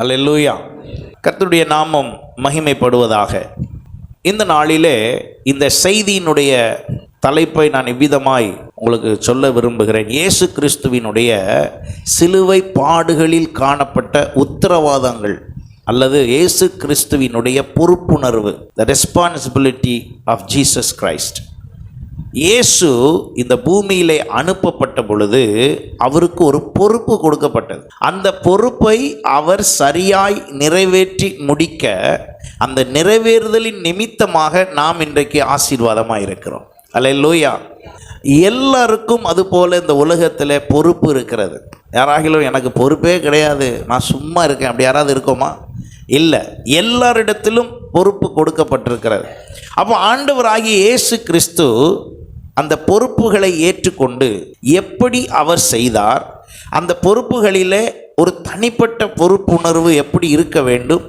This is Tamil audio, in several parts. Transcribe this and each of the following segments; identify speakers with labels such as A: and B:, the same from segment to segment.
A: அல்லேலூயா. கர்த்தருடைய நாமம் மகிமைப்படுவதாக. இந்த நாளிலே இந்த செய்தியினுடைய தலைப்பை நான் இவ்விதமாய் உங்களுக்கு சொல்ல விரும்புகிறேன். இயேசு கிறிஸ்துவினுடைய சிலுவை பாடுகளில் காணப்பட்ட உத்தரவாதங்கள் அல்லது இயேசு கிறிஸ்துவினுடைய பொறுப்புணர்வு, the responsibility of Jesus Christ. இயேசு இந்த பூமியிலே அனுப்பப்பட்ட பொழுது அவருக்கு ஒரு பொறுப்பு கொடுக்கப்பட்டது. அந்த பொறுப்பை அவர் சரியாய் நிறைவேற்றி முடிக்க, அந்த நிறைவேறுதலின் நிமித்தமாக நாம் இன்றைக்கு ஆசீர்வாதமாக இருக்கிறோம். அல்லேலூயா. எல்லாருக்கும் அதுபோல் இந்த உலகத்தில் பொறுப்பு இருக்கிறது. யாராகிலும் எனக்கு பொறுப்பே கிடையாது, நான் சும்மா இருக்கேன், அப்படி யாராவது இருக்கோமா? இல்லை, எல்லாரிடத்திலும் பொறுப்பு கொடுக்கப்பட்டிருக்கிறது. அப்போ ஆண்டவராகிய இயேசு கிறிஸ்து அந்த பொறுப்புகளை ஏற்றுக்கொண்டு எப்படி அவர் செய்தார், அந்த பொறுப்புகளிலே ஒரு தனிப்பட்ட பொறுப்புணர்வு எப்படி இருக்க வேண்டும்,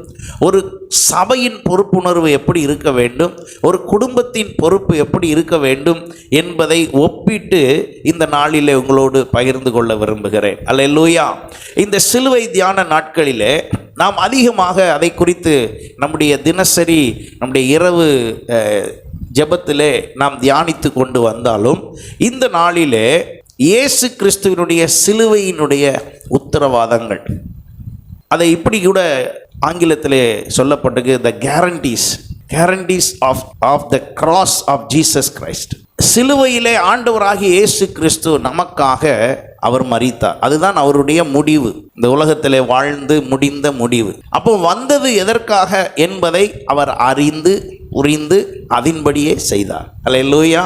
A: ஒரு சபையின் பொறுப்புணர்வு எப்படி இருக்க வேண்டும், ஒரு குடும்பத்தின் பொறுப்பு எப்படி இருக்க வேண்டும் என்பதை ஒப்பிட்டு இந்த நாளிலே உங்களோடு பகிர்ந்து கொள்ள விரும்புகிறேன். அல்லேலூயா. இந்த சிலுவை தியான நாட்களிலே நாம் அதிகமாக அதை குறித்து நம்முடைய தினசரி நம்முடைய இரவு ஜெபத்திலே நாம் தியானித்து கொண்டு வந்தாலும், இந்த நாளிலே இயேசு கிறிஸ்துவினுடைய சிலுவையினுடைய உத்தரவாதங்கள், அதை இப்படி கூட ஆங்கிலத்திலே சொல்லப்பட்டிருக்கு, the guarantees of the cross of Jesus Christ. சிலுவையிலே ஆண்டவராகிய இயேசு கிறிஸ்து நமக்காக அவர் மரித்தார். அதுதான் அவருடைய முடிவு, இந்த உலகத்திலே வாழ்ந்து முடிந்த முடிவு. அப்போ வந்தது எதற்காக என்பதை அவர் அறிந்து புரிந்து அதின்படியே செய்தார். அல்லேலூயா.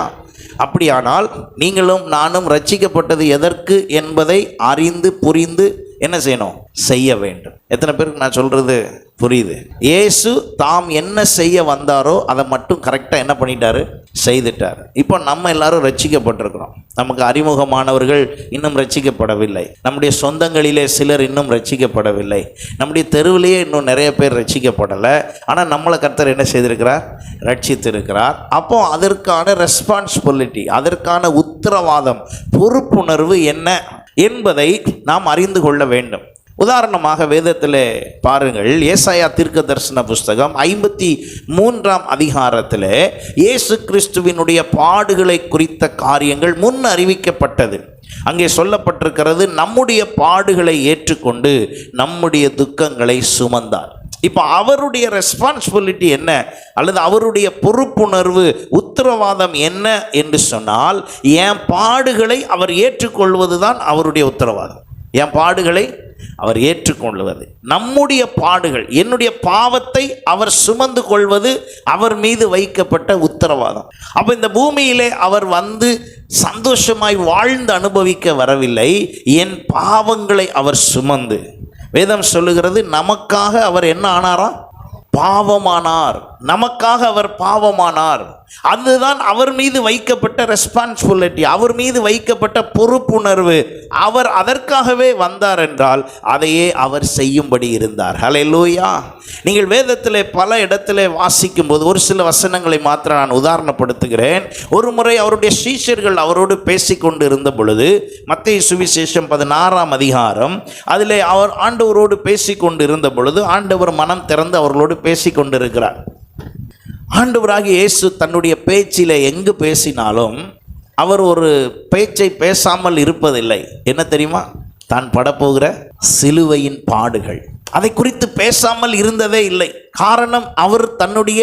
A: அப்படியானால் நீங்களும் நானும் ரட்சிக்கப்பட்டது எதற்கு என்பதை அறிந்து புரிந்து என்ன செய்யணும்? செய்ய வேண்டும். எத்தனை பேருக்கு நான் சொல்றது புரியுது? இயேசு தாம் என்ன செய்ய வந்தாரோ அதை மட்டும் கரெக்டாக என்ன பண்ணிட்டாரு? செய்துட்டார். இப்போ நம்ம எல்லாரும் ரட்சிக்கப்பட்டிருக்கிறோம். நமக்கு அறிமுகமானவர்கள் இன்னும் ரட்சிக்கப்படவில்லை. நம்முடைய சொந்தங்களிலே சிலர் இன்னும் ரட்சிக்கப்படவில்லை. நம்முடைய தெருவிலேயே இன்னும் நிறைய பேர் ரட்சிக்கப்படலை. ஆனால் நம்மளை கர்த்தர் என்ன செய்திருக்கிறார்? ரட்சித்திருக்கிறார். அப்போ அதற்கான ரெஸ்பான்சிபிலிட்டி, அதற்கான உத்தரவாதம், பொறுப்புணர்வு என்ன என்பதை நாம் அறிந்து கொள்ள வேண்டும். உதாரணமாக வேதத்திலே பாருங்கள், ஏசாயா தீர்க்க தரிசன புஸ்தகம் 53ஆம் அதிகாரத்திலே இயேசு கிறிஸ்துவினுடைய பாடுகளை குறித்த காரியங்கள் முன் அறிவிக்கப்பட்டது. அங்கே சொல்லப்பட்டிருக்கிறது, நம்முடைய பாடுகளை ஏற்றுக்கொண்டு நம்முடைய துக்கங்களை சுமந்தார். இப்போ அவருடைய ரெஸ்பான்சிபிலிட்டி என்ன அல்லது அவருடைய பொறுப்புணர்வு, உத்தரவாதம் என்ன என்று சொன்னால், என் பாடுகளை அவர் ஏற்றுக்கொள்வது தான் அவருடைய உத்தரவாதம். என் பாடுகளை அவர் ஏற்றுக்கொள்வது, நம்முடைய பாடுகள், என்னுடைய பாவத்தை அவர் சுமந்து கொள்வது அவர் மீது வைக்கப்பட்ட உத்தரவாதம். அப்போ இந்த பூமியிலே அவர் வந்து சந்தோஷமாய் வாழ்ந்து அனுபவிக்க வரவில்லை. என் பாவங்களை அவர் சுமந்து, வேதம் சொல்லுகிறது, நமக்காக அவர் என்ன ஆனாராம்? பாவமானார். நமக்காக அவர் பாவமானார். அதுதான் அவர் மீது வைக்கப்பட்ட ரெஸ்பான்சிபிலிட்டி, அவர் மீது வைக்கப்பட்ட பொறுப்புணர்வு. அவர் அதற்காகவே வந்தார் என்றால் அதையே அவர் செய்யும்படி இருந்தார். ஹல்லேலூயா. நீங்கள் வேதத்திலே பல இடத்திலே வாசிக்கும் போது ஒரு சில வசனங்களை மாத்திரம் நான் உதாரணப்படுத்துகிறேன். ஒரு முறை அவருடைய சீஷர்கள் அவரோடு பேசிக்கொண்டு இருந்த பொழுது, மத்தேயு சுவிசேஷம் 16ஆம் அதிகாரம், அதிலே அவர் ஆண்டவரோடு பேசிக்கொண்டு இருந்த பொழுது ஆண்டவர் மனம் திறந்து அவர்களோடு பேசிக்கொண்டிருக்கிறார். ஆண்டவராகிய இயேசு தன்னுடைய பேச்சிலே எங்கு பேசினாலும் அவர் ஒரு பேச்சை பேசாமல் இருப்பதில்லை. என்ன தெரியுமா? தான் படப்போகிற சிலுவையின் பாடுகள், அதை குறித்து பேசாமல் இருந்ததே இல்லை. காரணம், அவர் தன்னுடைய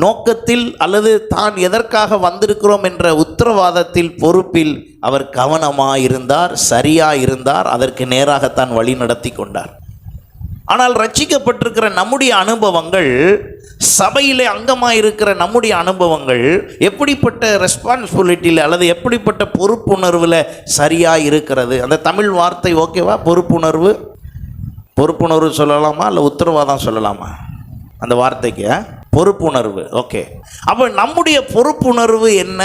A: நோக்கத்தில் அல்லது தான் எதற்காக வந்திருக்கிறோம் என்ற உத்தரவாதத்தில், பொறுப்பில் அவர் கவனமாயிருந்தார், சரியாயிருந்தார், அதற்கு நேராகத்தான் வழி நடத்தி கொண்டார். ஆனால் ரட்சிக்கப்பட்டிருக்கிற நம்முடைய அனுபவங்கள், சபையிலே அங்கமாயிருக்கிற நம்முடைய அனுபவங்கள் எப்படிப்பட்ட ரெஸ்பான்சிபிலிட்டியில் அல்லது எப்படிப்பட்ட பொறுப்புணர்வில் சரியாக இருக்கிறது? அந்த தமிழ் வார்த்தை ஓகேவா? பொறுப்புணர்வு சொல்லலாமா இல்லை உத்தரவாதம் சொல்லலாமா? அந்த வார்த்தைக்கு பொறுப்புணர்வு. ஓகே. அப்போ நம்முடைய பொறுப்புணர்வு என்ன?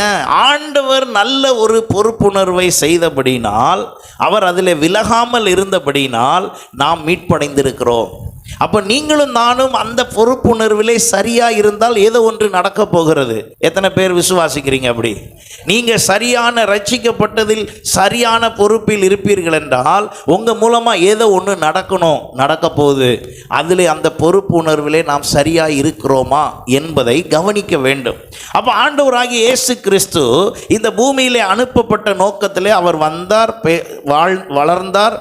A: ஆண்டவர் நல்ல ஒரு பொறுப்புணர்வை செய்தபடினால், அவர் அதில் விலகாமல் இருந்தபடினால் நாம் மீட்படைந்திருக்கிறோம். அப்போ நீங்களும் நானும் அந்த பொறுப்புணர்விலே சரியா இருந்தால் ஏதோ ஒன்று நடக்க போகிறது. எத்தனை பேர் விசுவாசிக்கிறீங்க? அப்படி நீங்க சரியான ரட்சிக்கப்பட்டதில் சரியான பொறுப்பில் இருப்பீர்கள் என்றால் உங்க மூலமா ஏதோ ஒன்று நடக்க போகுது. அதில் அந்த பொறுப்பு உணர்விலே நாம் சரியா இருக்கிறோமா என்பதை கவனிக்க வேண்டும். அப்போ ஆண்டவராகிய இயேசு கிறிஸ்து இந்த பூமியிலே அனுப்பப்பட்ட நோக்கத்திலே அவர் வந்தார், வளர்ந்தார்,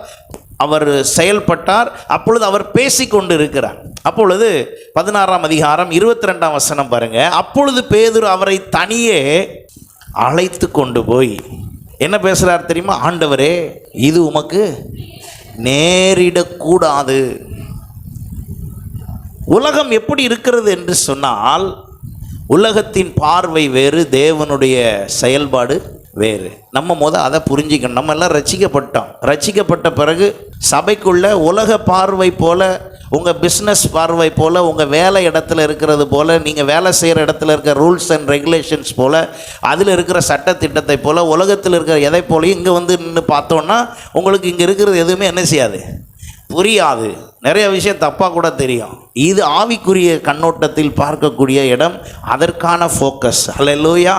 A: அவர் செயல்பட்டார். அப்பொழுது அவர் பேசி கொண்டு இருக்கிறார். அப்பொழுது 16ஆம் அதிகாரம் 22ஆம் வசனம் பாருங்க. அப்பொழுது பேதுரு அவரை தனியே அழைத்து கொண்டு போய் என்ன பேசுறார் தெரியுமா? ஆண்டவரே, இது உமக்கு நேரிடக்கூடாது. உலகம் எப்படி இருக்கிறது என்று சொன்னால், உலகத்தின் பார்வை வேறு, தேவனுடைய செயல்பாடு வேறு. நம்ம அதை புரிஞ்சிக்கணும். நம்ம எல்லாம் ரட்சிக்கப்பட்ட பிறகு சபைக்குள்ள உலக பார்வை போல, உங்கள் பிஸ்னஸ் பார்வை போல், உங்கள் வேலை இடத்துல இருக்கிறது போல், நீங்கள் வேலை செய்கிற இடத்துல இருக்கிற ரூல்ஸ் அண்ட் ரெகுலேஷன்ஸ் போல், அதில் இருக்கிற சட்டத்திட்டத்தை போல், உலகத்தில் இருக்கிற எதை போலையும் இங்கே வந்து நின்று பார்த்தோன்னா உங்களுக்கு இங்கே இருக்கிறது எதுவுமே என்ன செய்யாது, புரியாது. நிறைய விஷயம் தப்பாக கூட தெரியும். இது ஆவிக்குரிய கண்ணோட்டத்தில் பார்க்கக்கூடிய இடம், அதற்கான ஃபோக்கஸ். அல்லேலூயா.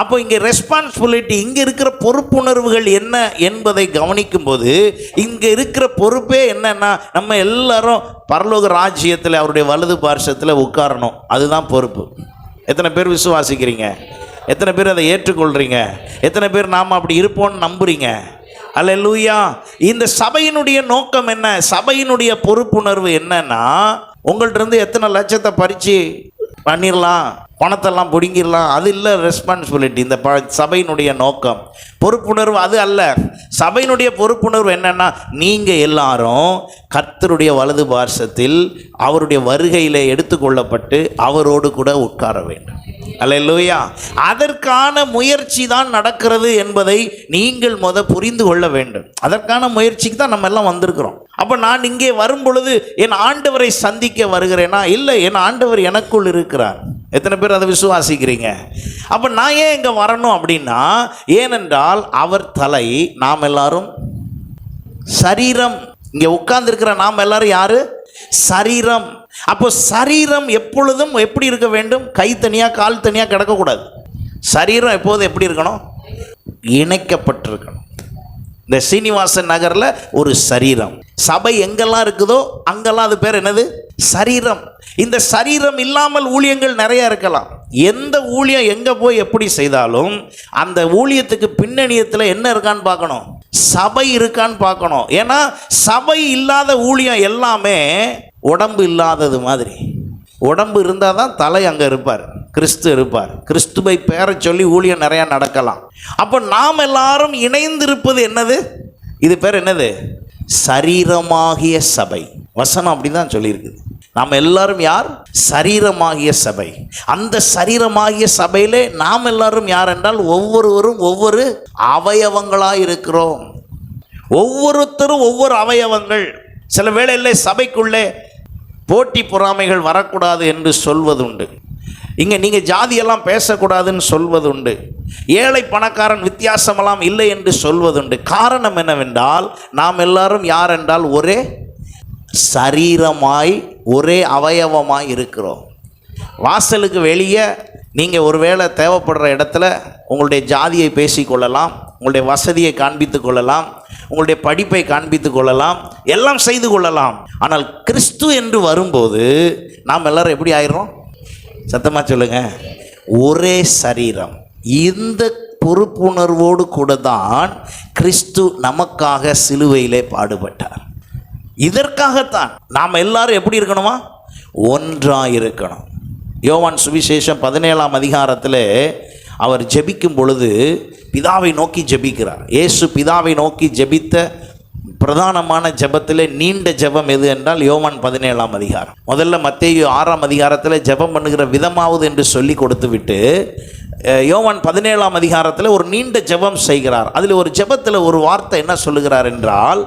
A: அப்போ இங்கே ரெஸ்பான்சிபிலிட்டி, இங்கே இருக்கிற பொறுப்புணர்வுகள் என்ன என்பதை கவனிக்கும் போது இங்கே இருக்கிற பொறுப்பே என்னன்னா, நம்ம எல்லாரும் பரலோக ராஜ்யத்தில் அவருடைய வலது பார்சத்தில் உட்காரணும். அதுதான் பொறுப்பு. எத்தனை பேர் விசுவாசிக்கிறீங்க? எத்தனை பேர் அதை ஏற்றுக்கொள்கிறீங்க? எத்தனை பேர் நாம் அப்படி இருப்போம்னு நம்புறீங்க? அல்லேலூயா. இந்த சபையினுடைய நோக்கம் என்ன? சபையினுடைய பொறுப்புணர்வு என்னன்னா, உங்கள்ட்ட இருந்து எத்தனை லட்சத்தை பறித்து பண்ணிடலாம், பணத்தெல்லாம் பிடுங்கிடலாம், அது இல்லை ரெஸ்பான்சிபிலிட்டி. இந்த சபையினுடைய நோக்கம், பொறுப்புணர்வு அது அல்ல. சபையினுடைய பொறுப்புணர்வு என்னன்னா, நீங்கள் எல்லாரும் கர்த்தருடைய வலது பார்சத்தில் அவருடைய வருகையில் எடுத்துக்கொள்ளப்பட்டு அவரோடு கூட உட்கார வேண்டும். அல்லேலூயா. அதற்கான முயற்சி தான் நடக்கிறது என்பதை நீங்கள் புரிந்து கொள்ள வேண்டும். அதற்கான முயற்சிக்கு தான் நம்ம எல்லாம் வந்திருக்கிறோம். அப்போ நான் இங்கே வரும் பொழுது என் ஆண்டவரை சந்திக்க வருகிறேனா? இல்லை, என் ஆண்டவர் எனக்குள் இருக்கிறார். எத்தனை பேர் அதை விசுவாசிக்கிறீங்க? அப்போ நான் ஏன் இங்கே வரணும் அப்படின்னா, ஏனென்றால் அவர் தலை, நாம் எல்லாரும் சரீரம். இங்கே உட்கார்ந்துருக்கிற நாம் எல்லாரும் யாரு? சரீரம். அப்போ சரீரம் எப்பொழுதும் எப்படி இருக்க வேண்டும்? கை தனியாக கால் தனியாக கிடக்கக்கூடாது. சரீரம் எப்போதும் எப்படி இருக்கணும்? இணைக்கப்பட்டிருக்கணும். இந்த சீனிவாசன் நகரில் ஒரு சரீரம், சபை எங்கெல்லாம் இருக்குதோ அங்கெல்லாம் அது பேர் என்னது? சரீரம். இந்த சரீரம் இல்லாமல் ஊழியங்கள் நிறைய இருக்கலாம். எந்த ஊழியம் எங்கே போய் எப்படி செய்தாலும் அந்த ஊழியத்துக்கு பின்னணியத்தில் என்ன இருக்கான்னு பார்க்கணும், சபை இருக்கான்னு பார்க்கணும். ஏன்னா சபை இல்லாத ஊழியம் எல்லாமே உடம்பு இல்லாதது மாதிரி. உடம்பு இருந்தால் தான் தலை அங்கே இருப்பார், கிறிஸ்து இருப்பார். கிறிஸ்துவை பேரை சொல்லி ஊழியம் நிறையா நடக்கலாம். அப்போ நாம் எல்லாரும் இணைந்திருப்பது என்னது? இது பேர் என்னது? சரீரமாகிய சபை. வசனம் அப்படி தான் சொல்லியிருக்குது. நாம் எல்லாரும் யார்? சரீரமாகிய சபை. அந்த சரீரமாகிய சபையிலே நாம் எல்லாரும் யார் என்றால், ஒவ்வொருவரும் ஒவ்வொரு அவயவங்களாக இருக்கிறோம். ஒவ்வொருத்தரும் ஒவ்வொரு அவயவங்கள். சில வேளையில் சபைக்குள்ளே போட்டி பொறாமைகள் வரக்கூடாது என்று சொல்வதுண்டு. இங்கே நீங்கள் ஜாதியெல்லாம் பேசக்கூடாதுன்னு சொல்வதுண்டு. ஏழை பணக்காரன் வித்தியாசமெல்லாம் இல்லை என்று சொல்வதுண்டு. காரணம் என்னவென்றால், நாம் எல்லாரும் யார் என்றால் ஒரே சரீரமாய் ஒரே அவயவமாய் இருக்கிறோம். வாசலுக்கு வெளியே நீங்கள் ஒருவேளை தேவைப்படுற இடத்துல உங்களுடைய ஜாதியை பேசிக்கொள்ளலாம், உங்களுடைய வசதியை காண்பித்து கொள்ளலாம், உங்களுடைய படிப்பை காண்பித்து கொள்ளலாம், எல்லாம் செய்து கொள்ளலாம். ஆனால் கிறிஸ்து என்று வரும்போது நாம் எல்லாரும் எப்படி ஆயிடுறோம்? சத்தமாக சொல்லுங்க, ஒரே சரீரம். இந்த பொறுப்புணர்வோடு கூட தான் கிறிஸ்து நமக்காக சிலுவையிலே பாடுபட்டார். இதற்காகத்தான் நாம் எல்லாரும் எப்படி இருக்கணுமா? ஒன்றாக இருக்கணும். யோவான் சுவிசேஷம் 17ஆம் அதிகாரத்தில் அவர் ஜெபிக்கும் பொழுது பிதாவை நோக்கி ஜெபிக்கிறார். இயேசு பிதாவை நோக்கி ஜெபித்த பிரதானமான ஜெபத்தில் நீண்ட ஜெபம் எது என்றால் யோவான் 17ஆம் அதிகாரம். முதல்ல மத்தேயு 6ஆம் அதிகாரத்தில் ஜெபம் பண்ணுகிற விதமாவது என்று சொல்லி கொடுத்து விட்டு யோவான் 17ஆம் அதிகாரத்தில் ஒரு நீண்ட ஜெபம் செய்கிறார். அதில் ஒரு ஜெபத்தில் ஒரு வார்த்தை என்ன சொல்லுகிறார் என்றால்,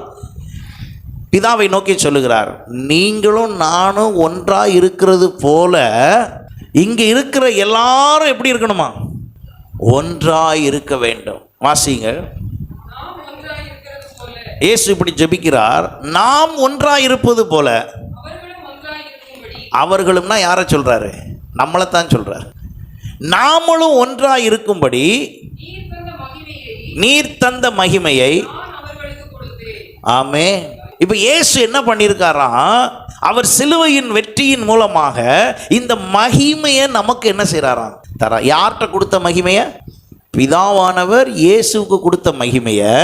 A: பிதாவை நோக்கி சொல்லுகிறார், நீங்களும் நானும் ஒன்றாக இருக்கிறது போல இங்கே இருக்கிற எல்லாரும் எப்படி இருக்கணுமா? ஒன்றாய் இருக்க வேண்டும். வாசிங்க. இயேசு இப்படி ஜெபிக்கிறார், நாம் ஒன்றாய் இருப்பது போல அவர்களும்னா யாரை சொல்றாரு? நம்மளைத்தான் சொல்றாரு. நாமளும் ஒன்றாக இருக்கும்படி நீர் தந்த மகிமையை. ஆமே. இப்போ இயேசு என்ன பண்ணியிருக்காராம்? அவர் சிலுவையின் வெற்றியின் மூலமாக இந்த மகிமையை நமக்கு என்ன செய்கிறாராம்? தரா. யார்கிட்ட கொடுத்த மகிமையை? பிதாவானவர் இயேசுவுக்கு கொடுத்த மகிமையை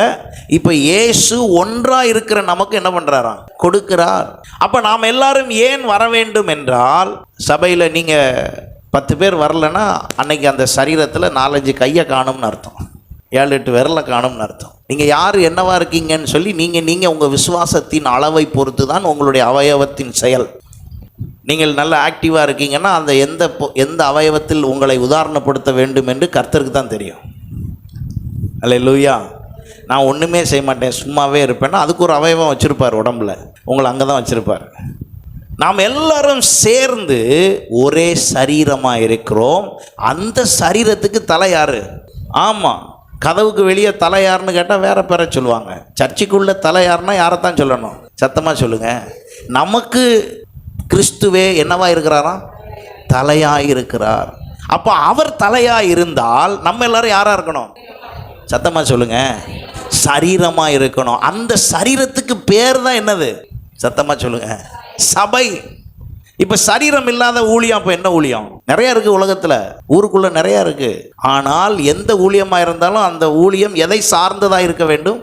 A: இப்போ இயேசு ஒன்றாக இருக்கிற நமக்கு என்ன பண்ணுறாராம்? கொடுக்கிறார். அப்போ நாம் எல்லாரும் ஏன் வர வேண்டும் என்றால், சபையில் நீங்கள் 10 பேர் வரலன்னா அன்னைக்கு அந்த சரீரத்தில் 4-5 கையை காணும்னு அர்த்தம், 7-8 விரலை காணும்னு அர்த்தம். நீங்கள் யார் என்னவா இருக்கீங்கன்னு சொல்லி நீங்கள் உங்கள் விசுவாசத்தின் அளவை பொறுத்து தான் உங்களுடைய அவயவத்தின் செயல். நீங்கள் நல்ல ஆக்டிவாக இருக்கீங்கன்னா அந்த எந்த அவயவத்தில் உங்களை உதாரணப்படுத்த வேண்டும் என்று கர்த்தருக்கு தான் தெரியும். அல்லேலூயா. நான் ஒன்றுமே செய்ய மாட்டேன், சும்மாவே இருப்பேன்னா அதுக்கு ஒரு அவயவம் வச்சுருப்பார் உடம்புல, உங்களை அங்கே தான் வச்சுருப்பார். நாம் எல்லாரும் சேர்ந்து ஒரே சரீரமாக இருக்கிறோம். அந்த சரீரத்துக்கு தலை யார்? ஆமாம், கதவுக்கு வெளியே தலை யாருன்னு கேட்டால் வேற பேரை சொல்லுவாங்க. சர்ச்சுக்குள்ள தலை யாருன்னா யாரைத்தான் சொல்லணும்? சத்தமாக சொல்லுங்கள். நமக்கு கிறிஸ்துவே என்னவா இருக்கிறாராம்? தலையாக இருக்கிறார். அப்போ அவர் தலையாக இருந்தால் நம்ம எல்லாரும் யாராக இருக்கணும்? சத்தமாக சொல்லுங்கள். சரீரமாக இருக்கணும். அந்த சரீரத்துக்கு பேர் தான் என்னது? சத்தமாக சொல்லுங்கள். சபை. இப்போ சரீரம் இல்லாத ஊழியம் அப்போ என்ன ஊழியம்? நிறையா இருக்குது உலகத்தில், ஊருக்குள்ளே நிறையா இருக்குது. ஆனால் எந்த ஊழியமாக இருந்தாலும் அந்த ஊழியம் எதை சார்ந்ததாக இருக்க வேண்டும்?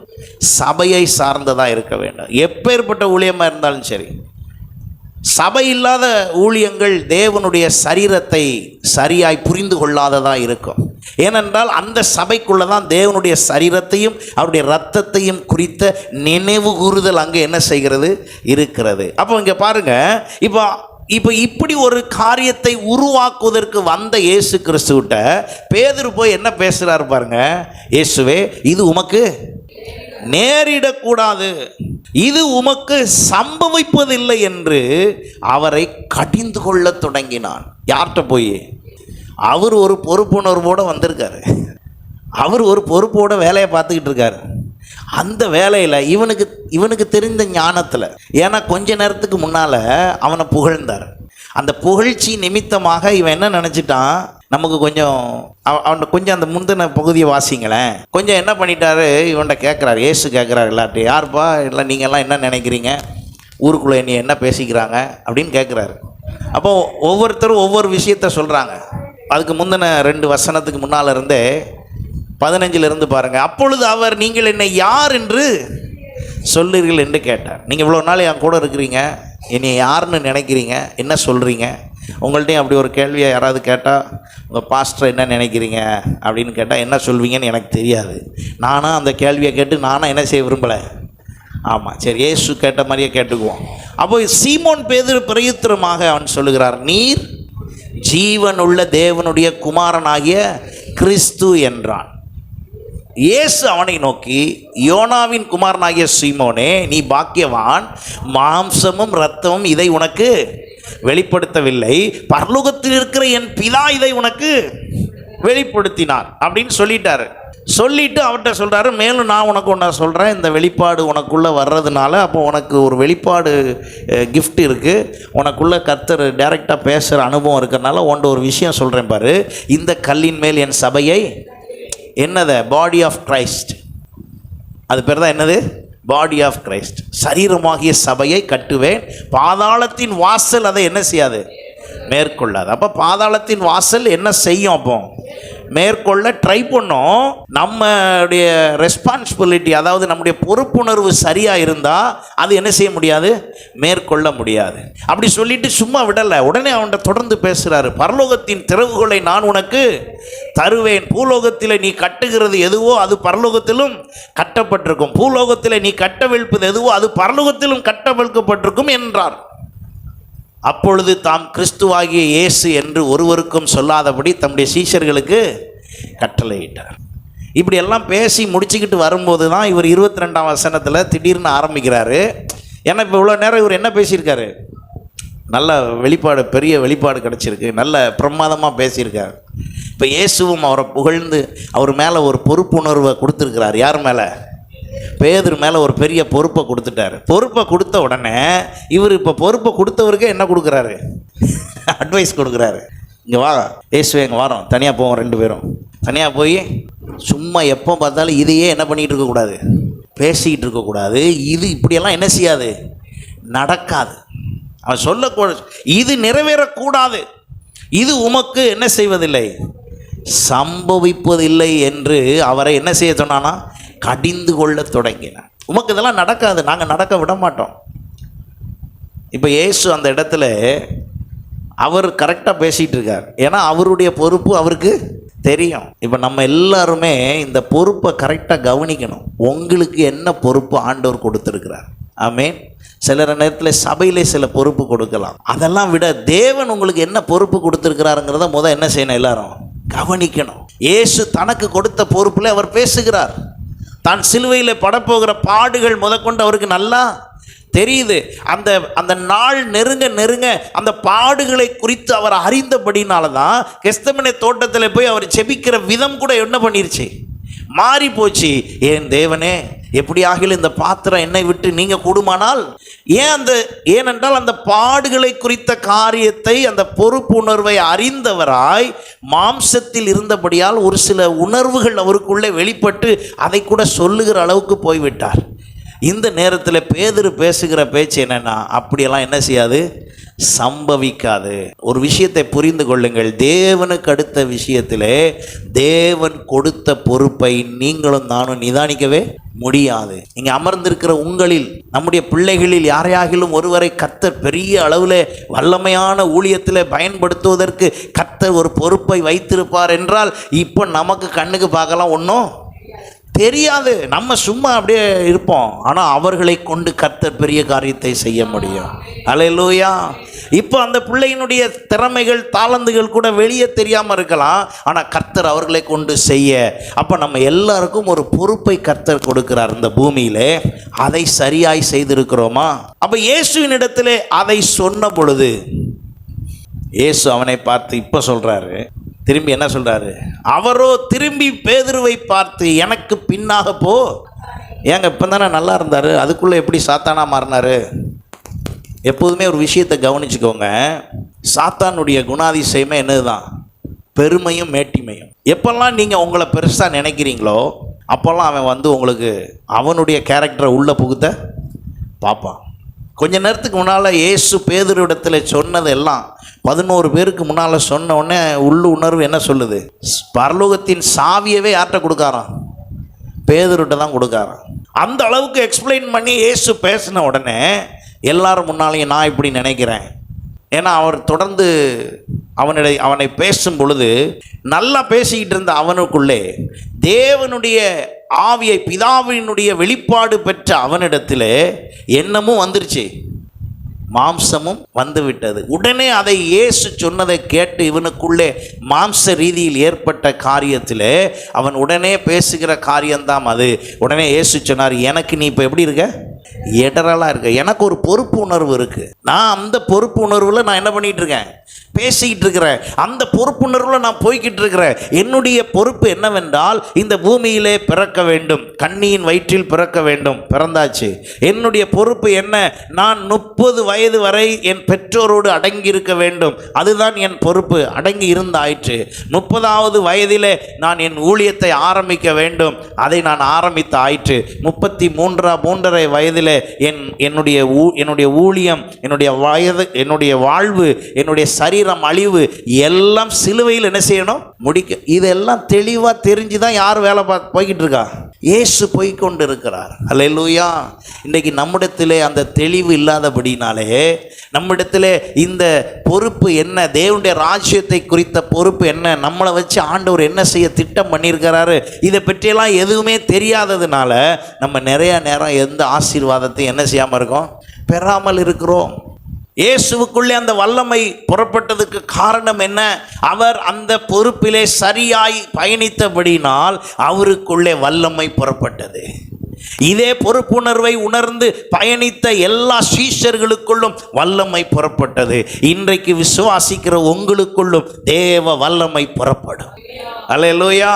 A: சபையை சார்ந்ததாக இருக்க வேண்டும். எப்பேற்பட்ட ஊழியமாக இருந்தாலும் சரி. சபை இல்லாத ஊழியங்கள் தேவனுடைய சரீரத்தை சரியாய் புரிந்து கொள்ளாததாக இருக்கும். ஏனென்றால் அந்த சபைக்குள்ளே தான் தேவனுடைய சரீரத்தையும் அவருடைய இரத்தத்தையும் குறித்த நினைவு கூறுதல் அங்கே என்ன செய்கிறது? இருக்கிறது. அப்போ இங்கே பாருங்கள், இப்போ இப்படி ஒரு காரியத்தை உருவாக்குவதற்கு வந்த இயேசு கிறிஸ்துவிட்ட பேதுரு போய் என்ன பேசுகிறாரு பாருங்க. இயேசுவே, இது உமக்கு நேரிடக்கூடாது, இது உமக்கு சம்பவிப்பதில்லை என்று அவரை கடிந்து கொள்ள தொடங்கினான். யார்கிட்ட போய்? அவர் ஒரு பொறுப்புணர்வோடு வந்திருக்காரு. அவர் ஒரு பொறுப்போட வேலையை பார்த்துக்கிட்டு இருக்காரு. அந்த வேலையில் இவனுக்கு தெரிந்த ஞானத்தில், ஏன்னா கொஞ்ச நேரத்துக்கு முன்னால் அவனை புகழ்ந்தார். அந்த புகழ்ச்சி நிமித்தமாக இவன் என்ன நினச்சிட்டான்? நமக்கு கொஞ்சம் அந்த முந்தின பகுதியை வாசிங்களேன். கொஞ்சம் என்ன பண்ணிட்டாரு? இவன்கிட்ட கேட்குறாரு, இயேசு கேட்குறாரு எல்லார்ட்டையும், யார்ப்பா இல்லை நீங்கள்லாம் என்ன நினைக்கிறீங்க, ஊருக்குள்ளே நீ என்ன பேசிக்கிறாங்க அப்படின்னு கேட்குறாரு. அப்போ ஒவ்வொருத்தரும் ஒவ்வொரு விஷயத்த சொல்கிறாங்க. அதுக்கு முந்தின 2 வசனத்துக்கு முன்னால் இருந்தே 15 பாருங்கள். அப்பொழுது அவர், நீங்கள் என்னை யார் என்று சொல்லுறீர்கள் என்று கேட்டார். நீங்கள் இவ்வளோ நாள் என் கூட இருக்கிறீங்க, என்னை யாருன்னு நினைக்கிறீங்க, என்ன சொல்கிறீங்க? உங்கள்கிட்டையும் அப்படி ஒரு கேள்வியை யாராவது கேட்டால், உங்கள் பாஸ்டர் என்ன நினைக்கிறீங்க அப்படின்னு கேட்டால் என்ன சொல்வீங்கன்னு எனக்கு தெரியாது. நானும் அந்த கேள்வியை கேட்டு நானும் என்ன செய்ய விரும்பலை. ஆமாம், சரி, இயேசு கேட்ட மாதிரியே கேட்டுக்குவோம். அப்போ சீமோன் பேதுரு பிரயுத்தரமாக அவன் சொல்லுகிறார், நீர் ஜீவனுள்ள தேவனுடைய குமாரனாகிய கிறிஸ்து என்றான். இயேசு அவனை நோக்கி, யோனாவின் குமாரனாகிய சீமோனே, நீ பாக்கியவான், மாம்சமும் இரத்தமும் இதை உனக்கு வெளிப்படுத்தவில்லை, பரலோகத்தில் இருக்கிற என் பிதா இதை உனக்கு வெளிப்படுத்தினார் அப்படின்னு சொல்லிட்டு அவர்கிட்ட சொல்கிறாரு, மேலும் நான் உனக்கு ஒன்று சொல்கிறேன், இந்த வெளிப்பாடு உனக்குள்ளே வர்றதுனால அப்போ உனக்கு ஒரு வெளிப்பாடு கிஃப்ட் இருக்குது, உனக்குள்ளே கர்த்தர் டைரெக்டாக பேசுகிற அனுபவம் இருக்கிறதுனால உன்ட்ட ஒரு விஷயம் சொல்கிறேன் பாரு. இந்த கல்லின் மேல் என் சபையை, என்னது? Body of Christ. அது பேர் தான் என்னது? Body of Christ. சரீரமாகிய சபையை கட்டுவேன், பாதாளத்தின் வாசல் அதை என்ன செய்யாது? மேற்கொள்ளாது. அப்போ பாதாளத்தின் வாசல் என்ன செய்யும்? அப்போ மேற்கொள்ள ட்ரை பண்ணோம். நம்முடைய ரெஸ்பான்சிபிலிட்டி, அதாவது நம்முடைய பொறுப்புணர்வு சரியாக இருந்தால் அது என்ன செய்ய முடியாது? மேற்கொள்ள முடியாது. அப்படி சொல்லிட்டு சும்மா விடலை, உடனே அவன்கிட்ட தொடர்ந்து பேசுகிறாரு. பரலோகத்தின் திறவுகளை நான் உனக்கு தருவேன், பூலோகத்தில் நீ கட்டுகிறது எதுவோ அது பரலோகத்திலும் கட்டப்பட்டிருக்கும், பூலோகத்தில் நீ கட்டவிழ்ப்பது எதுவோ அது பரலோகத்திலும் கட்டவிழ்க்கப்பட்டிருக்கும் என்றார். அப்பொழுது தாம் கிறிஸ்துவாகிய இயேசு என்று ஒருவருக்கும் சொல்லாதபடி தம்முடைய சீஷர்களுக்கு கட்டளையிட்டார். இப்படியெல்லாம் பேசி முடிச்சுக்கிட்டு வரும்போது தான் இவர் 22ஆம் வசனத்தில் திடீர்னு ஆரம்பிக்கிறாரு. ஏன்னா இப்போ இவ்வளோ நேரம் இவர் என்ன பேசியிருக்காரு? நல்ல வெளிப்பாடு, பெரிய வெளிப்பாடு கிடச்சிருக்கு, நல்ல பிரமாதமாக பேசியிருக்காரு. இப்போ இயேசுவும் அவரை புகழ்ந்து அவர் மேலே ஒரு பொறுப்புணர்வை கொடுத்துருக்கிறார். யார் மேலே? பேதுரு மேலே ஒரு பெரிய பொறுப்பை கொடுத்துட்டாரு. பொறுப்பை கொடுத்த உடனே இவர் இப்போ பொறுப்பை கொடுத்தவருக்கே என்ன கொடுக்குறாரு? அட்வைஸ் கொடுக்குறாரு. இங்கே வா இயேசுவே, இங்கே வரோம், தனியாக போவோம், 2 பேரும் தனியாக போய் சும்மா எப்போ பார்த்தாலும் இதையே என்ன பண்ணிகிட்டு இருக்கக்கூடாது, பேசிக்கிட்டு இருக்கக்கூடாது. இது இப்படியெல்லாம் என்ன செய்யாது, நடக்காது. அவன் சொல்லக்கூடாது, இது நிறைவேறக்கூடாது, இது உமக்கு என்ன செய்வதில்லை, சம்பவிப்பதில்லை என்று அவரை என்ன செய்ய சொன்னானா, கடிந்து கொள்ள தொடங்கினான். உமக்கு இதெல்லாம் நடக்காது, நாங்கள் நடக்க விட மாட்டோம். இப்போ இயேசு அந்த இடத்துல அவர் கரெக்டாக பேசிகிட்டு இருக்கார். ஏன்னா அவருடைய பொறுப்பு அவருக்கு தெரியும். இப்போ நம்ம எல்லாருமே இந்த பொறுப்பை கரெக்டாக கவனிக்கணும். உங்களுக்கு என்ன பொறுப்பு ஆண்டவர் கொடுத்துருக்கிறார்? ஆமென். சில நேரத்தில் சபையிலே சில பொறுப்பு கொடுக்கலாம். அதெல்லாம் விட தேவன் உங்களுக்கு என்ன பொறுப்பு கொடுத்துருக்கிறாருங்கிறத என்ன செய்யணும், எல்லாரும் கவனிக்கணும். இயேசு தனக்கு கொடுத்த பொறுப்பில் அவர் பேசுகிறார். தான் சிலுவையில் படப்போகிற பாடுகள் முதற்கொண்டு அவருக்கு நல்லா தெரியுது. அந்த நாள் நெருங்க அந்த பாடுகளை குறித்து அவர் அறிந்தபடினால தான் கெத்செமனே தோட்டத்தில் போய் அவர் செபிக்கிற விதம் கூட என்ன பண்ணிருச்சு, மாறி போச்சு. ஏன் தேவனே, எப்படி ஆகிலும் இந்த பாத்திரம் என்னை விட்டு நீங்க கூடுமானால், ஏனென்றால் அந்த பாடுகளை குறித்த காரியத்தை, அந்த பொறுப்பு உணர்வை அறிந்தவராய் மாம்சத்தில் இருந்தபடியால் ஒரு சில உணர்வுகள் அவருக்குள்ளே வெளிப்பட்டு அதை கூட சொல்லுகிற அளவுக்கு போய்விட்டார். இந்த நேரத்தில் பேதுரு பேசுகிற பேச்சு என்னன்னா, அப்படியெல்லாம் என்ன செய்யாது, சம்பவிக்காது. ஒரு விஷயத்தை புரிந்து கொள்ளுங்கள். தேவனுக்கு அடுத்த விஷயத்திலே தேவன் கொடுத்த பொறுப்பை நீங்களும் நானும் நிதானிக்கவே முடியாது. இங்கே அமர்ந்திருக்கிற உங்களில், நம்முடைய பிள்ளைகளில் யாரையாகிலும் ஒருவரை கர்த்தர் பெரிய அளவில் வல்லமையான ஊழியத்தில் பயன்படுத்துவதற்கு கர்த்தர் ஒரு பொறுப்பை வைத்திருப்பார் என்றால், இப்போ நமக்கு கண்ணுக்கு பார்க்கலாம் ஒன்றும் தெரியாது. நம்ம சும்மா அப்படியே இருப்போம். ஆனால் அவர்களை கொண்டு கர்த்தர் பெரிய காரியத்தை செய்ய முடியும். அல்லேலூயா. இப்போ அந்த பிள்ளையினுடைய திறமைகள், தாளந்துகள் கூட வெளியே தெரியாமல் இருக்கலாம். ஆனால் கர்த்தர் அவர்களை கொண்டு செய்ய, அப்போ நம்ம எல்லாருக்கும் ஒரு பொறுப்பை கர்த்தர் கொடுக்கிறார் இந்த பூமியிலே. அதை சரியாய் செய்திருக்கிறோமா? அப்போ இயேசுவின் இடத்திலே அதை சொன்ன பொழுது இயேசு அவனை பார்த்து இப்போ சொல்கிறாரு, திரும்பி என்ன சொல்கிறாரு, அவரோ திரும்பி பேதுருவை பார்த்து, எனக்கு பின்னாக போ. ஏங்க இப்போ தானே நல்லா இருந்தார், அதுக்குள்ளே எப்படி சாத்தானா மாறினார்? எப்போதுமே ஒரு விஷயத்தை கவனிச்சுக்கோங்க. சாத்தானுடைய குணாதிசயமே என்னதுதான், பெருமையும் மேட்டிமையும். எப்பெல்லாம் நீங்கள் உங்களை பெருசாக நினைக்கிறீங்களோ அப்போல்லாம் அவன் உங்களுக்கு அவனுடைய கேரக்டரை உள்ள புகுத்த பார்ப்பான். கொஞ்ச நேரத்துக்கு முன்னால் இயேசு பேதுருவிடத்தில் சொன்னது எல்லாம் 11 பேருக்கு முன்னால் சொன்ன உடனே உள்ளுணர்வு என்ன சொல்லுது, பரலோகத்தின் சாவியவே யார்கிட்ட கொடுக்காராம், பேதுருகிட்ட தான் கொடுக்காராம். அந்த அளவுக்கு எக்ஸ்பிளைன் பண்ணி இயேசு பேசின உடனே எல்லாரும் முன்னாலையும் நான் இப்படி நினைக்கிறேன். ஏன்னா அவர் தொடர்ந்து அவனை பேசும் பொழுது நல்லா பேசிக்கிட்டு இருந்த அவனுக்குள்ளே தேவனுடைய ஆவியை, பிதாவினுடைய வெளிப்பாடு பெற்ற அவனிடத்தில் எண்ணமும் வந்துருச்சு, மாம்சமும் வந்து விட்டது. உடனே அதை இயேசு சொன்னதை கேட்டு இவனுக்குள்ளே மாம்ச ரீதியில் ஏற்பட்ட காரியத்தில் அவன் உடனே பேசுகிற காரியம்தான் அது. உடனே இயேசு சொன்னார், எனக்கு நீ இப்போ எப்படி இருக்க, இடரலாக இருக்க. எனக்கு ஒரு பொறுப்பு உணர்வு இருக்குது. நான் அந்த பொறுப்பு உணர்வில் நான் என்ன பண்ணிகிட்டு இருக்கேன், பேசிக்கிட்டு இருக்கிறேன். அந்த பொறுப்புணர்வில் நான் போய்கிட்டு இருக்கிறேன். என்னுடைய பொறுப்பு என்னவென்றால், இந்த பூமியிலே பிறக்க வேண்டும், கன்னியின் வயிற்றில் பிறக்க வேண்டும், பிறந்தாச்சு. என்னுடைய பொறுப்பு என்ன, நான் 30 வயது வரை என் பெற்றோரோடு அடங்கி இருக்க வேண்டும், அதுதான் என் பொறுப்பு. அடங்கி இருந்தாயிற்று. 30வது வயதிலே நான் என் ஊழியத்தை ஆரம்பிக்க வேண்டும், அதை நான் ஆரம்பித்து ஆயிற்று. 33 வயதிலே என்னுடைய ஊழியம், என்னுடைய வயது, என்னுடைய வாழ்வு, என்னுடைய சரீரம் அழிவு எல்லாம் சிலுவையில் என்ன செய்யணும், முடிக்க. இதெல்லாம் தெளிவா தெரிஞ்சுதான் யார் வேலை போய்கிட்டு இருக்கா, இயேசு போய்கொண்டு இருக்கிறார். அல்லேலூயா. இன்னைக்கு நம்மிடத்திலே அந்த தெளிவு இல்லாதபடினாலே, நம்மிடத்திலே இந்த பொறுப்பு என்ன, தேவனுடைய ராஜ்யத்தை குறித்த பொறுப்பு என்ன, நம்மளை வச்சு ஆண்டவர் என்ன செய்ய திட்டம் பண்ணியிருக்கிறாரு, இதை பற்றியெல்லாம் எதுவுமே தெரியாததுனால நம்ம நிறைய நேரம் எந்த ஆசீர்வாதத்தையும் என்ன செய்யாமல் இருக்கோம், பெறாமல் இருக்கிறோம். இயேசுவுக்குள்ளே அந்த வல்லமை புறப்பட்டதுக்கு காரணம் என்ன, அவர் அந்த பொறுப்பிலே சரியாய் பயணித்தபடினால் அவருக்குள்ளே வல்லமை புறப்பட்டது. இதே பொறுப்புணர்வை உணர்ந்து பயணித்த எல்லா சீஷர்களுக்குள்ளும் வல்லமை புறப்பட்டது. இன்றைக்கு விசுவாசிக்கிற உங்களுக்குள்ளும் தேவ வல்லமை புறப்படும். அல்லேலூயா.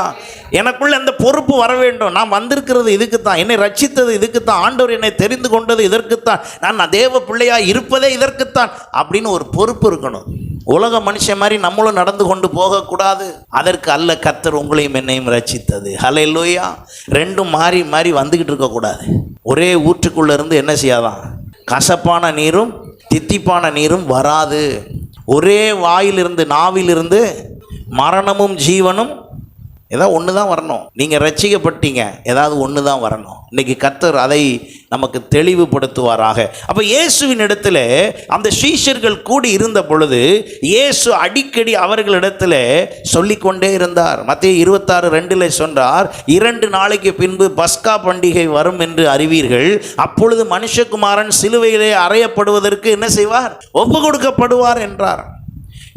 A: எனக்குள்ள அந்த பொறுப்பு வர வேண்டும். நான் வந்திருக்கிறது இதுக்குத்தான், என்னை ரட்சித்தது இதுக்குத்தான், ஆண்டவர் என்னை தெரிந்து கொண்டது இதற்குத்தான், நான் தேவ பிள்ளையா இருப்பதே இதற்குத்தான் அப்படின்னு ஒரு பொறுப்பு இருக்கணும். உலக மனுஷன் மாதிரி நம்மளும் நடந்து கொண்டு போகக்கூடாது. அதற்கு அல்ல கர்த்தர் உங்களையும் என்னையும் ரட்சித்தது. ஹல்லேலூயா. ரெண்டும் மாறி மாறி வந்துக்கிட்டு இருக்கக்கூடாது. ஒரே ஊற்றுக்குள்ளே இருந்து என்ன செய்யாதான், கசப்பான நீரும் தித்திப்பான நீரும் வராது. ஒரே வாயிலிருந்து நாவிலிருந்து மரணமும் ஜீவனும் ஏதாவது ஒன்று தான் வரணும். நீங்கள் ரட்சிக்கப்பட்டீங்க, ஏதாவது ஒன்று தான் வரணும். இன்றைக்கி கர்த்தர் அதை நமக்கு தெளிவுபடுத்துவாராக. அப்போ இயேசுவின் இடத்துல அந்த சீஷர்கள் கூடி இருந்த பொழுது இயேசு அடிக்கடி அவர்களிடத்தில் சொல்லிக்கொண்டே இருந்தார். மத்தேயு 26:2 சொன்னார், 2 நாளைக்கு பின்பு பஸ்கா பண்டிகை வரும் என்று அறிவீர்கள். அப்பொழுது மனுஷகுமாரன் சிலுவையிலே அறையப்படுவதற்கு என்ன செய்வார், ஒப்பு கொடுக்கப்படுவார் என்றார்.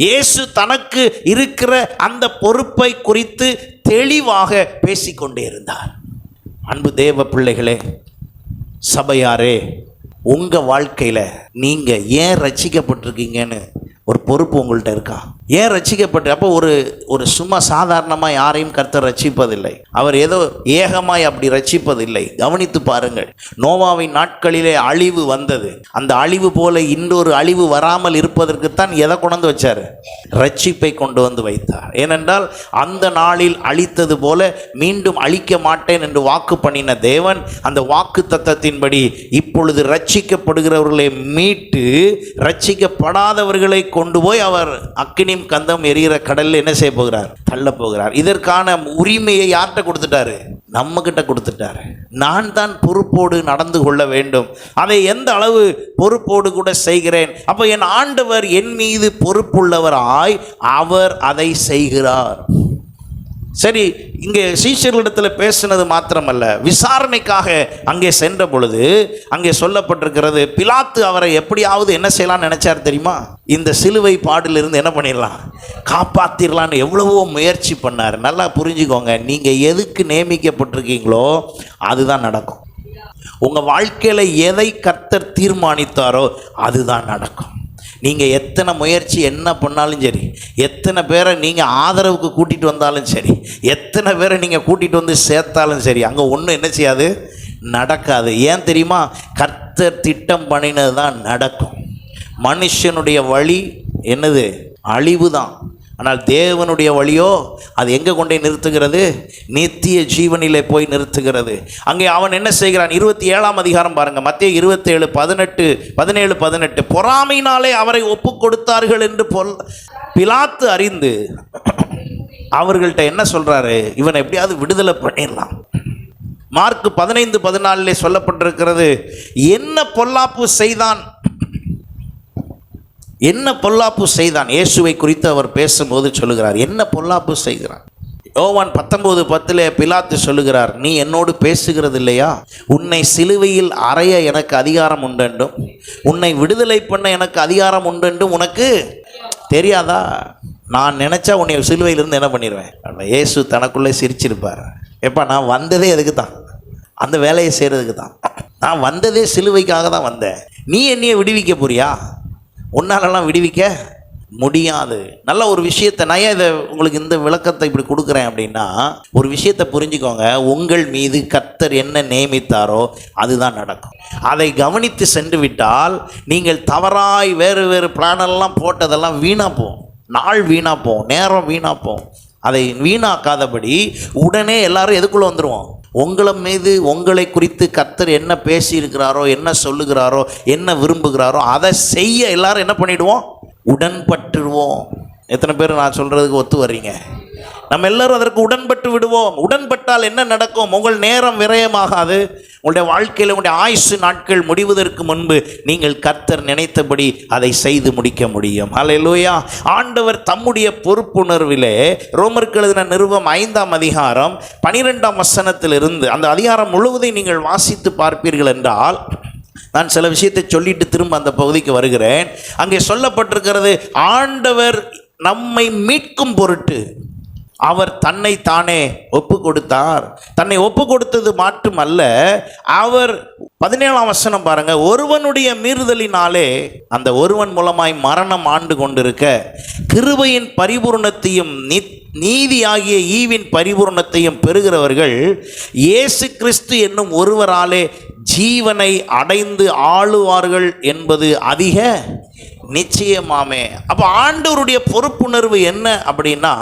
A: இயேசு தனக்கு இருக்கிற அந்த பொறுப்பை குறித்து தெளிவாக பேசிக்கொண்டே இருந்தார். அன்பு தேவ பிள்ளைகளே, சபையாரே, உங்கள் வாழ்க்கையில் நீங்கள் ஏன் ரட்சிக்கப்பட்டிருக்கீங்கன்னு ஒரு பொறுப்பு உங்கள்கிட்ட இருக்கா? ஏன் ரட்சிக்கப்பட்டு? அப்போ ஒரு சும்மா சாதாரணமாக யாரையும் கர்த்தர் ரட்சிப்பதில்லை. அவர் ஏதோ ஏகமாய் அப்படி ரட்சிப்பதில்லை. கவனித்து பாருங்கள். நோவாவின் நாட்களிலே அழிவு வந்தது. அந்த அழிவு போல இன்னொரு அழிவு வராமல் இருப்பதற்குத்தான் எதை கொண்டு வச்சார்? ரட்சிப்பை கொண்டு வந்து வைத்தார். ஏனென்றால் அந்த நாளில் அழித்தது போல மீண்டும் அழிக்க மாட்டேன் என்று வாக்கு பண்ணின தேவன் அந்த வாக்கு தத்தத்தின்படி இப்பொழுது ரட்சிக்கப்படுகிறவர்களை மீட்டு ரட்சிக்கப்படாதவர்களை கொண்டு போய் அவர் அக்கினி கந்தம் எரிகிற கடலில் என்ன செய்ய போகிறார்? தள்ள போகிறார். இதற்கான உரிமையை யார்கிட்ட கொடுத்துட்டாரு? நம்ம கிட்ட கொடுத்துட்டாரு. நான் தான் பொறுப்போடு நடந்து கொள்ள வேண்டும். அதை எந்த அளவு பொறுப்போடு கூட செய்கிறேன். அப்போ என் ஆண்டவர் என் மீது பொறுப்புள்ளவராய் அவர் அதை செய்கிறார். சரி, இங்கே சீஷர்களிடத்தில் பேசினது மாத்திரமல்ல, விசாரணைக்காக அங்கே சென்ற பொழுது அங்கே சொல்லப்பட்டிருக்கிறது, பிலாத்து அவரை எப்படியாவது என்ன செய்யலாம்னு நினைச்சார் தெரியுமா? இந்த சிலுவை பாடிலிருந்து என்ன பண்ணிடலாம், காப்பாற்றிடலான்னு எவ்வளவோ முயற்சி பண்ணார். நல்லா புரிஞ்சுக்கோங்க, நீங்கள் எதுக்கு நியமிக்கப்பட்டிருக்கீங்களோ அதுதான் நடக்கும். உங்கள் வாழ்க்கையில் எதை கர்த்தர் தீர்மானித்தாரோ அதுதான் நடக்கும். நீங்கள் எத்தனை முயற்சி என்ன பண்ணாலும் சரி, எத்தனை பேரை நீங்கள் ஆதரவுக்கு கூட்டிகிட்டு வந்தாலும் சரி, எத்தனை பேரை நீங்கள் கூட்டிகிட்டு வந்து சேர்த்தாலும் சரி, அங்கே ஒன்றும் என்ன செய்யாது, நடக்காது. ஏன் தெரியுமா? கர்த்தர் திட்டம் பண்ணினது தான் நடக்கும். மனுஷனுடைய வழி என்னது? அழிவு தான். ஆனால் தேவனுடைய வழியோ அது எங்கே கொண்டே நிறுத்துகிறது? நித்திய ஜீவனிலே போய் நிறுத்துகிறது. அங்கே அவன் என்ன செய்கிறான்? 27ஆம் அதிகாரம் பாருங்க, மத்தேயு 27:17 பொறாமையினாலே அவரை ஒப்பு கொடுத்தார்கள் என்று பிலாத்து அறிந்து அவர்கள்ட்ட என்ன சொல்றாரு? இவனை எப்படியாவது விடுதலை பண்ணிடலாம். மார்க் 15:14 சொல்லப்பட்டிருக்கிறது, என்ன பொல்லாப்பு செய்தான், என்ன பொல்லாப்பு செய்தான்? இயேசுவை குறித்து அவர் பேசும்போது சொல்லுகிறார், என்ன பொல்லாப்பு செய்கிறான். யோவான் 19:10 பிலாத்து சொல்லுகிறார், நீ என்னோடு பேசுகிறது இல்லையா? உன்னை சிலுவையில் அறைய எனக்கு அதிகாரம் உண்டென்றும் உன்னை விடுதலை பண்ண எனக்கு அதிகாரம் உண்டென்றும் உனக்கு தெரியாதா? நான் நினச்சா உன்னை சிலுவையிலிருந்து என்ன பண்ணிடுவேன். இயேசு தனக்குள்ளே சிரிச்சிருப்பார். எப்பா, நான் வந்ததே எதுக்கு தான்? அந்த வேலையை செய்கிறதுக்கு தான். நான் வந்ததே சிலுவைக்காக தான் வந்தேன். நீ என்னைய விடுவிக்க போறியா? உன்னாலெல்லாம் விடுவிக்க முடியாது. நல்ல ஒரு விஷயத்தை நான் இதை உங்களுக்கு இந்த விளக்கத்தை இப்படி கொடுக்குறேன் அப்படின்னா, ஒரு விஷயத்தை புரிஞ்சுக்கோங்க. உங்கள் மீது கர்த்தர் என்ன நியமித்தாரோ அதுதான் நடக்கும். அதை கவனித்து சென்று விட்டால் நீங்கள் தவறாய் வேறு வேறு பிளானெல்லாம் போட்டதெல்லாம் வீணாக போகும். நாள் வீணாக போகும், நேரம் வீணாக போகும். அதை வீணாக்காதபடி உடனே எல்லாரும் எதுக்குள்ளே வந்துடுவோம்? உங்களை மீது, உங்களை குறித்து கர்த்தர் என்ன பேசியிருக்கிறாரோ, என்ன சொல்லுகிறாரோ, என்ன விரும்புகிறாரோ அதை செய்ய எல்லாரும் என்ன பண்ணிடுவோம்? உடன்பட்டுருவோம். எத்தனை பேர் நான் சொல்கிறதுக்கு ஒத்து வர்றீங்க? நம்ம எல்லாரும் அதற்கு உடன்பட்டு விடுவோம். உடன்பட்டால் என்ன நடக்கும்? உங்கள் நேரம் விரயமாகாது. உங்களுடைய வாழ்க்கையில் உங்களுடைய ஆயுசு நாட்கள் முடிவதற்கு முன்பு நீங்கள் கர்த்தர் நினைத்தபடி அதை செய்து முடிக்க முடியும். ஹல்லேலூயா. ஆண்டவர் தம்முடைய பொறுப்புணர்விலே ரோமருக்கு எழுதின நிருபம் 5ஆம் அதிகாரம் 12ஆம் வசனத்திலிருந்து அந்த அதிகாரம் முழுவதையும் நீங்கள் வாசித்து பார்ப்பீர்கள் என்றால், நான் சில விஷயத்தை சொல்லிட்டு திரும்ப அந்த பகுதிக்கு வருகிறேன். அங்கே சொல்லப்பட்டிருக்கிறது, ஆண்டவர் நம்மை மீட்கும் பொருட்டு அவர் தன்னை தானே ஒப்பு கொடுத்தார். தன்னை ஒப்பு கொடுத்தது மட்டுமல்ல, அவர் 17ஆம் வசனம் பாருங்க, ஒருவனுடைய மீறுதலினாலே அந்த ஒருவன் மூலமாய் மரணம் ஆண்டு கொண்டிருக்க கிருபையின் பரிபூரணத்தையும் நீதியாகிய ஈவின் பரிபூரணத்தையும் பெறுகிறவர்கள் இயேசு கிறிஸ்து என்னும் ஒருவராலே ஜீவனை அடைந்து ஆளுவார்கள் என்பது அதிக நிச்சயமாமே. அப்போ ஆண்டவருடைய பொறுப்புணர்வு என்ன அப்படின்னா,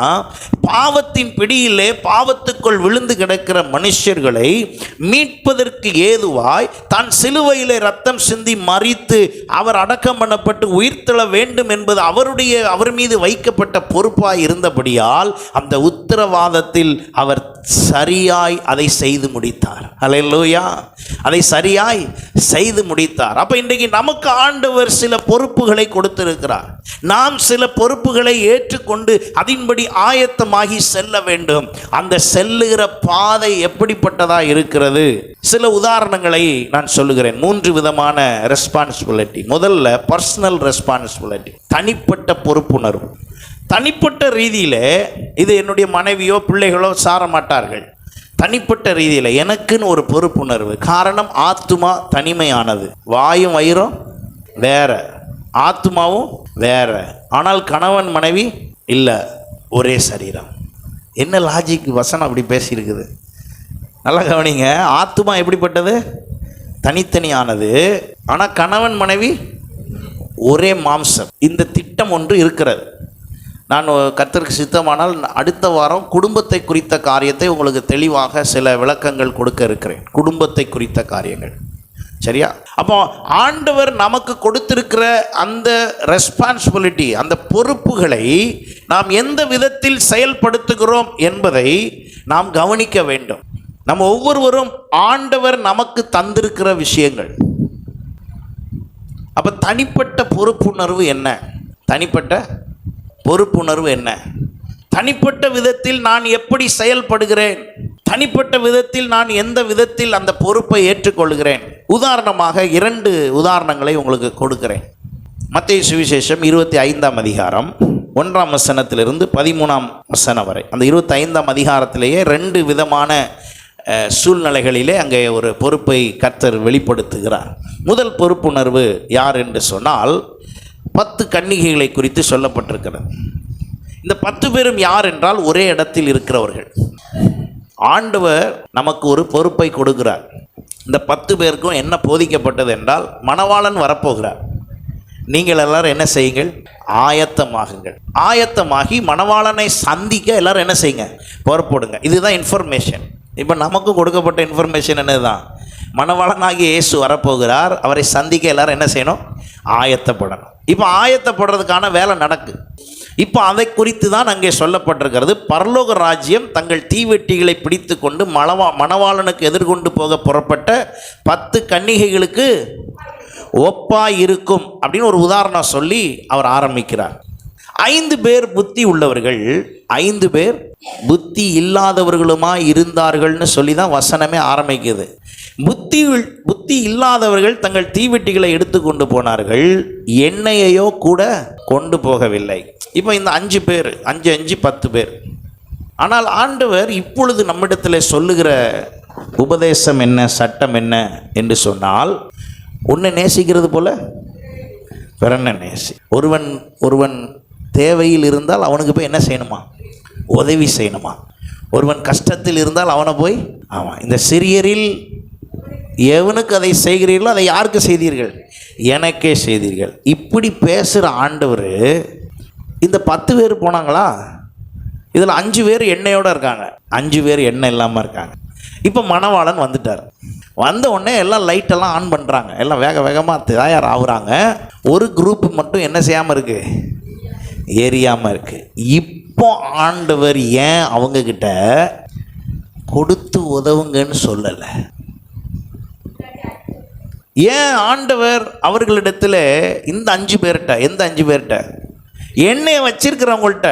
A: பாவத்தின் பிடியிலே பாவத்துக்குள் விழுந்து கிடக்கிற மனுஷர்களை மீட்பதற்கு ஏதுவாய் தான் சிலுவையிலே ரத்தம் சிந்தி மரித்து அவர் அடக்கம் பண்ணப்பட்டு உயிர்த்தெழ வேண்டும் என்பது அவர் மீது வைக்கப்பட்ட பொறுப்பாய் இருந்தபடியால் அந்த உத்தரவாதத்தில் அவர் சரியாய் அதை செய்து முடித்தார். அல்லேலூயா, அதை சரியாய் செய்து முடித்தார். அப்ப இன்றைக்கு நமக்கு ஆண்டவர் சில பொறுப்புகளை கொடுத்திருக்கிறார். நாம் சில பொறுப்புகளை ஏற்றுக்கொண்டு அதன்படி ஆயத்தமாகி செல்ல வேண்டும். அந்த செல்லுகிற பாதை எப்படிப்பட்டதா இருக்கிறது? சில உதாரணங்களை நான் சொல்லுகிறேன். 3 விதமான ரெஸ்பான்சிபிலிட்டி. முதல்ல பர்சனல் ரெஸ்பான்சிபிலிட்டி, தனிப்பட்ட பொறுப்புணர்வு. தனிப்பட்ட ரீதியில் இது என்னுடைய மனைவியோ பிள்ளைகளோ சார மாட்டார்கள். தனிப்பட்ட ரீதியில் எனக்குன்னு ஒரு பொறுப்புணர்வு. காரணம், ஆத்துமா தனிமையானது. வாயும் வயிறும் வேற, ஆத்துமாவும் வேற. ஆனால் கணவன் மனைவி இல்லை, ஒரே சரீரம். என்ன லாஜிக் வசனம் அப்படி பேசியிருக்குது? நல்லா கவனிங்க. ஆத்துமா எப்படிப்பட்டது? தனித்தனியானது. ஆனால் கணவன் மனைவி ஒரே மாம்சம். இந்த திட்டம் ஒன்று இருக்கிறது. நான் கர்த்தருக்கு சித்தமானால் அடுத்த வாரம் குடும்பத்தை குறித்த காரியத்தை உங்களுக்கு தெளிவாக சில விளக்கங்கள் கொடுக்க இருக்கிறேன். குடும்பத்தை குறித்த காரியங்கள், சரியா? அப்போ ஆண்டவர் நமக்கு கொடுத்திருக்கிற அந்த ரெஸ்பான்சிபிலிட்டி, அந்த பொறுப்புகளை நாம் எந்த விதத்தில் செயல்படுத்துகிறோம் என்பதை நாம் கவனிக்க வேண்டும். நம்ம ஒவ்வொருவரும் ஆண்டவர் நமக்கு தந்திருக்கிற விஷயங்கள். அப்போ தனிப்பட்ட பொறுப்புணர்வு என்ன? தனிப்பட்ட பொறுப்புணர்வு என்ன? தனிப்பட்ட விதத்தில் நான் எப்படி செயல்படுகிறேன்? தனிப்பட்ட விதத்தில் நான் எந்த விதத்தில் அந்த பொறுப்பை ஏற்றுக்கொள்கிறேன்? உதாரணமாக 2 உதாரணங்களை உங்களுக்கு கொடுக்கிறேன். மத்தேயு சுவிசேஷம் 25ஆம் அதிகாரம் 1ஆம் வசனத்திலிருந்து 13ஆம் வசனம் வரை. அந்த 25ஆம் அதிகாரத்திலேயே 2 விதமான சூழ்நிலைகளிலே அங்கே ஒரு பொறுப்பை கர்த்தர் வெளிப்படுத்துகிறார். முதல் பொறுப்புணர்வு யார் என்று சொன்னால், 10 கன்னிகைகளை குறித்து சொல்லப்பட்டிருக்கிறது. இந்த 10 பேரும் யார் என்றால், ஒரே இடத்தில் இருக்கிறவர்கள். ஆண்டவர் நமக்கு ஒரு பொறுப்பை கொடுக்கிறார். இந்த 10 பேருக்கும் என்ன போதிக்கப்பட்டது என்றால், மணவாளன் வரப்போகிறார், நீங்கள் எல்லாரும் என்ன செய்யுங்கள்? ஆயத்தமாகுங்கள். ஆயத்தமாகி மணவாளனை சந்திக்க எல்லாரும் என்ன செய்யுங்க? புறப்படுங்க. இதுதான் இன்ஃபர்மேஷன். இப்போ நமக்கு கொடுக்கப்பட்ட இன்ஃபர்மேஷன் என்னதுதான்? மணவாளனாகி இயேசு வரப்போகிறார், அவரை சந்திக்க எல்லாரும் என்ன செய்யணும்? ஆயத்தப்படணும். இப்போ ஆயத்தப்படுறதுக்கான வேலை நடக்கு. இப்போ அதை குறித்து தான் அங்கே சொல்லப்பட்டிருக்கிறது. பரலோக ராஜ்யம் தங்கள் தீவெட்டிகளை பிடித்து கொண்டு மணவாளனுக்கு எதிர்கொண்டு போக புறப்பட்ட 10 கன்னிகைகளுக்கு ஒப்பாய் இருக்கும் அப்படின்னு ஒரு உதாரணம் சொல்லி அவர் ஆரம்பிக்கிறார். 5 பேர் புத்தி உள்ளவர்கள், 5 பேர் புத்தி இல்லாதவர்களுமா இருந்தார்கள்னு சொல்லி தான் வசனமே ஆரம்பிக்குது. புத்தி இல்லாதவர்கள் தங்கள் தீவெட்டிகளை எடுத்து கொண்டு போனார்கள், எண்ணெயையோ கூட கொண்டு போகவில்லை. இப்போ இந்த 5 பேர் 5 10 பேர். ஆனால் ஆண்டவர் இப்பொழுது நம்மிடத்தில் சொல்லுகிற உபதேசம் என்ன, சட்டம் என்ன என்று சொன்னால், உன்னை நேசிக்கிறது போல பிறனை நேசி. ஒருவன் தேவையில் இருந்தால் அவனுக்கு போய் என்ன செய்யணுமா? உதவி செய்யணுமா? ஒருவன் கஷ்டத்தில் இருந்தால் அவனை போய், ஆமாம், இந்த சிறியரில் எவனுக்கு அதை செய்கிறீர்களோ அதை யாருக்கு செய்தீர்கள்? எனக்கே செய்தீர்கள். இப்படி பேசுகிற ஆண்டவர் இந்த 10 பேர் போனாங்களா? இதில் 5 பேர் எண்ணெயோடு இருக்காங்க, 5 பேர் எண்ணெய் இல்லாமல் இருக்காங்க. இப்போ மணவாளன் வந்துட்டார். வந்த உடனே எல்லாம் லைட்டெல்லாம் ஆன் பண்ணுறாங்க, எல்லாம் வேக வேகமாக தயார் ஆகுறாங்க. ஒரு குரூப் மட்டும் என்ன செய்யாமல் இருக்குது? எரியாமல் இருக்குது. இப்போ ஆண்டவர் ஏன் அவங்கக்கிட்ட கொடுத்து உதவுங்கன்னு சொல்லலை? ஏன் ஆண்டவர் அவர்களிடத்தில் இந்த 5 பேர்கிட்ட, எந்த 5 பேர்கிட்ட? எண்ணெயை வச்சிருக்கிறவங்கள்ட்ட